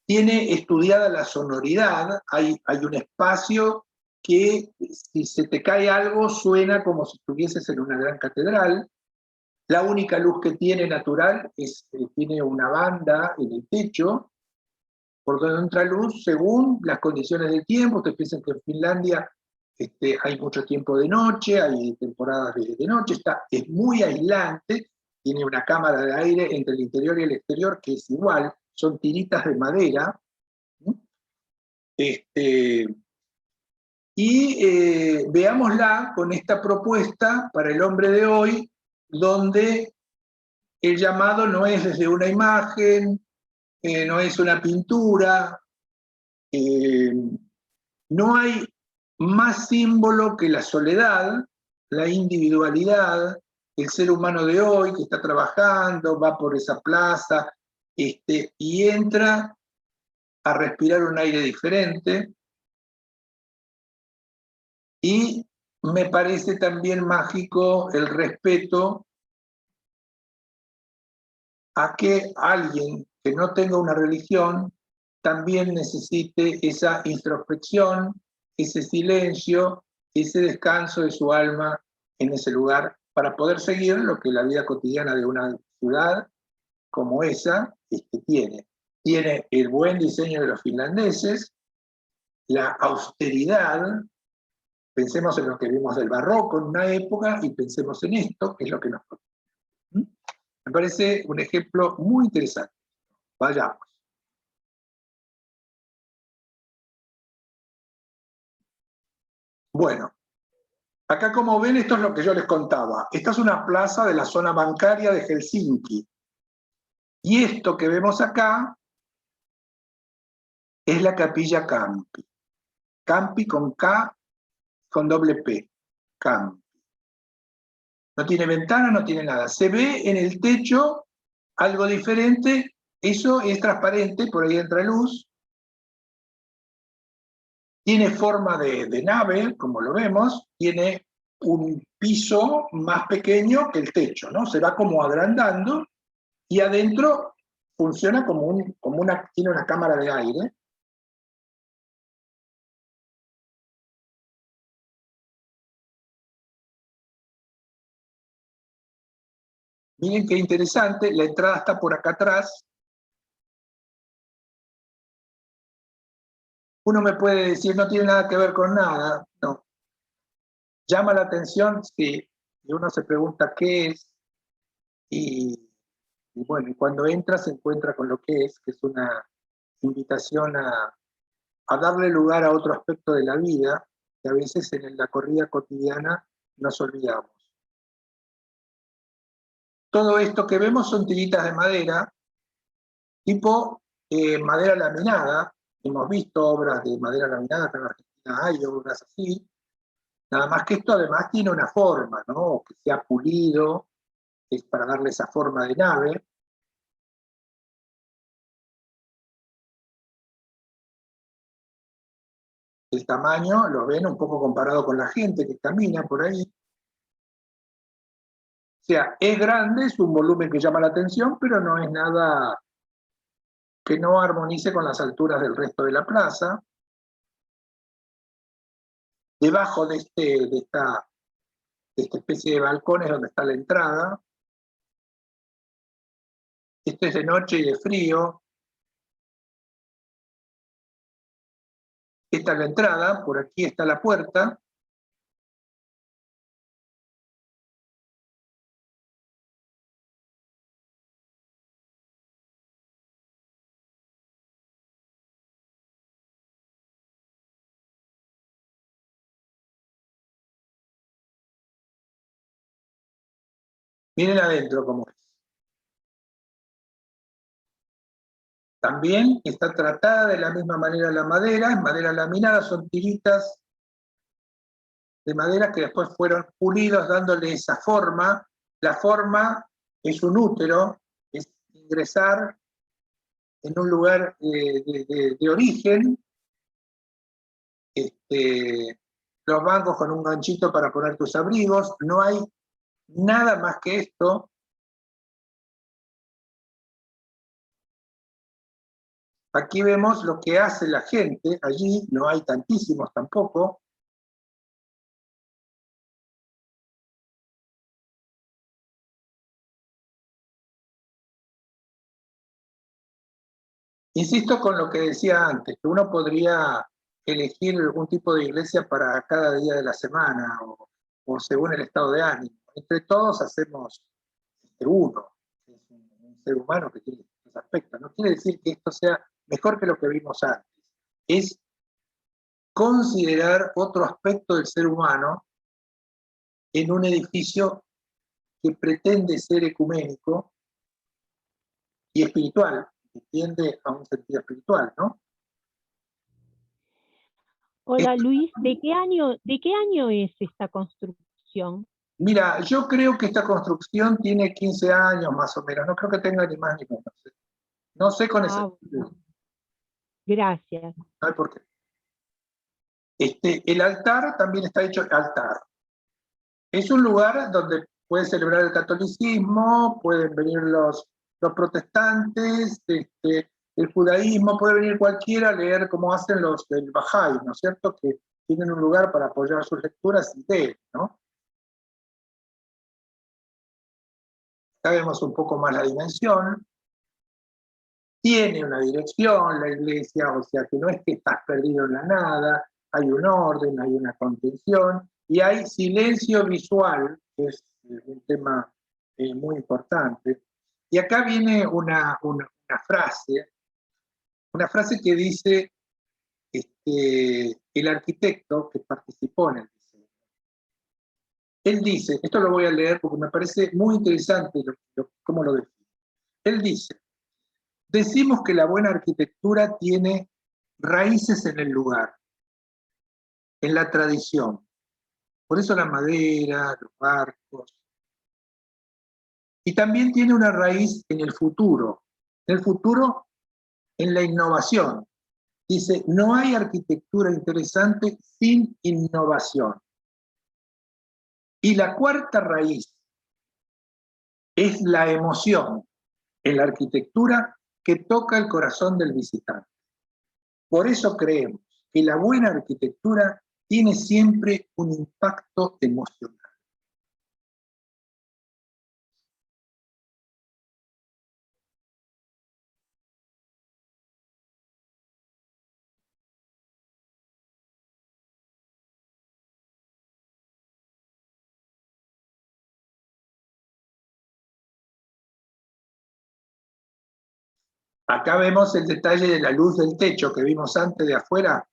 Tiene estudiada la sonoridad, hay un espacio que si se te cae algo suena como si estuvieses en una gran catedral. La única luz que tiene natural tiene una banda en el techo, por donde entra luz según las condiciones del tiempo. Ustedes piensan que en Finlandia hay mucho tiempo de noche, hay temporadas de noche, es muy aislante, tiene una cámara de aire entre el interior y el exterior que es igual, son tiritas de madera. Veámosla con esta propuesta para el hombre de hoy, donde el llamado no es desde una imagen, no es una pintura, no hay más símbolo que la soledad, la individualidad, el ser humano de hoy que está trabajando, va por esa plaza y entra a respirar un aire diferente. Y me parece también mágico el respeto a que alguien que no tenga una religión también necesite esa introspección, ese silencio, ese descanso de su alma en ese lugar para poder seguir lo que la vida cotidiana de una ciudad como esa tiene. Tiene el buen diseño de los finlandeses, la austeridad. Pensemos en lo que vimos del barroco en una época y pensemos en esto, que es lo que nos propone. Me parece un ejemplo muy interesante. Vayamos. Bueno, acá como ven, esto es lo que yo les contaba. Esta es una plaza de la zona bancaria de Helsinki. Y esto que vemos acá es la Capilla Campi. Campi con K, con doble P. Campi. No tiene ventana, no tiene nada. Se ve en el techo algo diferente. Eso es transparente, por ahí entra luz. Tiene forma de nave, como lo vemos. Tiene un piso más pequeño que el techo, ¿no? Se va como agrandando y adentro funciona tiene una cámara de aire. Miren qué interesante, la entrada está por acá atrás. Uno me puede decir, no tiene nada que ver con nada. No. Llama la atención, sí, y uno se pregunta qué es, y bueno, y cuando entra se encuentra con lo que es una invitación a darle lugar a otro aspecto de la vida, que a veces en la corrida cotidiana nos olvidamos. Todo esto que vemos son tiritas de madera, tipo madera laminada. Hemos visto obras de madera laminada, acá en Argentina hay obras así. Nada más que esto además tiene una forma, ¿no? Que se ha pulido, es para darle esa forma de nave. El tamaño, lo ven un poco comparado con la gente que camina por ahí. O sea, es grande, es un volumen que llama la atención, pero no es nada que no armonice con las alturas del resto de la plaza. Debajo de esta especie de balcones donde está la entrada. Esto es de noche y de frío. Esta es la entrada, por aquí está la puerta. Miren adentro cómo es. También está tratada de la misma manera la madera, es madera laminada, son tiritas de madera que después fueron pulidos dándole esa forma. La forma es un útero, es ingresar en un lugar de origen. Los bancos con un ganchito para poner tus abrigos, no hay nada más que esto. Aquí vemos lo que hace la gente, allí no hay tantísimos tampoco, Insisto con lo que decía antes, que uno podría elegir un tipo de iglesia para cada día de la semana o según el estado de ánimo. Entre todos hacemos uno, es un ser humano que tiene estos aspectos. No quiere decir que esto sea mejor que lo que vimos antes. Es considerar otro aspecto del ser humano en un edificio que pretende ser ecuménico y espiritual, que tiende a un sentido espiritual, ¿no? Hola Luis, ¿de qué año es esta construcción? Mira, yo creo que esta construcción tiene 15 años más o menos, no creo que tenga ni más ni menos. No sé con exactitud. Gracias. No hay por qué. El altar también está hecho altar. Es un lugar donde puede celebrar el catolicismo, pueden venir los protestantes, el judaísmo, puede venir cualquiera a leer como hacen los del Bahá'í, ¿no es cierto? Que tienen un lugar para apoyar sus lecturas y leen, ¿no? Acá vemos un poco más la dimensión. Tiene una dirección la iglesia, o sea que no es que estás perdido en la nada, hay un orden, hay una contención, y hay silencio visual, que es un tema muy importante. Y acá viene una frase que dice el arquitecto que participó en el diseño. Él dice, esto lo voy a leer porque me parece muy interesante cómo lo define. Él dice: decimos que la buena arquitectura tiene raíces en el lugar, en la tradición. Por eso la madera, los barcos. Y también tiene una raíz en el futuro. En el futuro, en la innovación. Dice, no hay arquitectura interesante sin innovación. Y la cuarta raíz es la emoción en la arquitectura que toca el corazón del visitante. Por eso creemos que la buena arquitectura tiene siempre un impacto emocional. Acá vemos el detalle de la luz del techo que vimos antes de afuera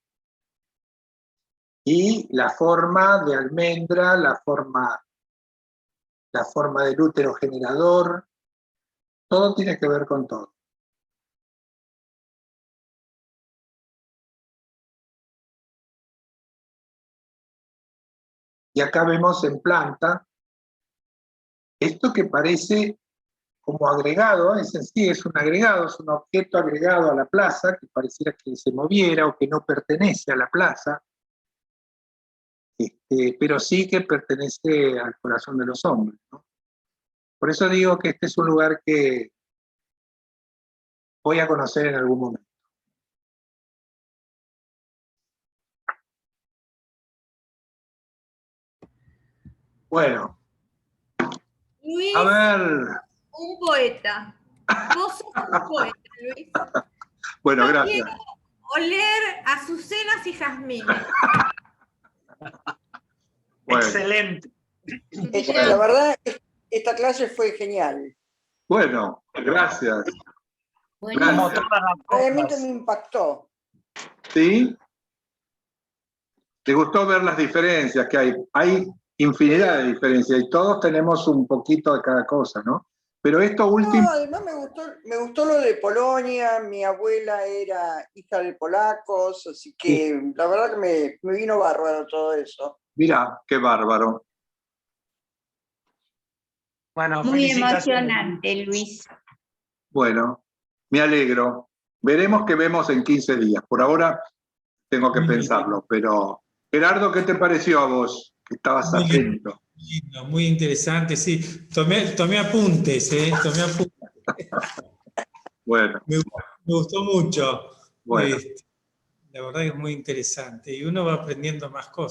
y la forma de almendra, la forma del útero generador, todo tiene que ver con todo. Y acá vemos en planta esto que parece como agregado, es en sí, es un agregado, es un objeto agregado a la plaza que pareciera que se moviera o que no pertenece a la plaza, pero sí que pertenece al corazón de los hombres, ¿no? Por eso digo que este es un lugar que voy a conocer en algún momento. Bueno, Luis, a ver. un poeta. Vos sos un poeta, Luis. Bueno, Yo gracias. quiero oler azucenas y jazmines. Bueno. Excelente. La verdad, esta clase fue genial. Bueno, gracias. Gracias. Realmente me impactó. ¿Sí? ¿Te gustó ver las diferencias que hay? Hay infinidad de diferencias y todos tenemos un poquito de cada cosa, ¿no? Pero esto último... No, además me gustó lo de Polonia, mi abuela era hija de polacos, así que sí, la verdad que me vino bárbaro todo eso. Mirá, qué bárbaro. Bueno, muy emocionante, Luis. Bueno, me alegro. Veremos qué vemos en 15 días. Por ahora tengo que pensarlo, pero... Gerardo, ¿qué te pareció a vos? Que estabas atento. Lindo, muy interesante, sí. Tomé apuntes, tomé apuntes. Bueno. Me gustó mucho. Bueno. La verdad que es muy interesante y uno va aprendiendo más cosas.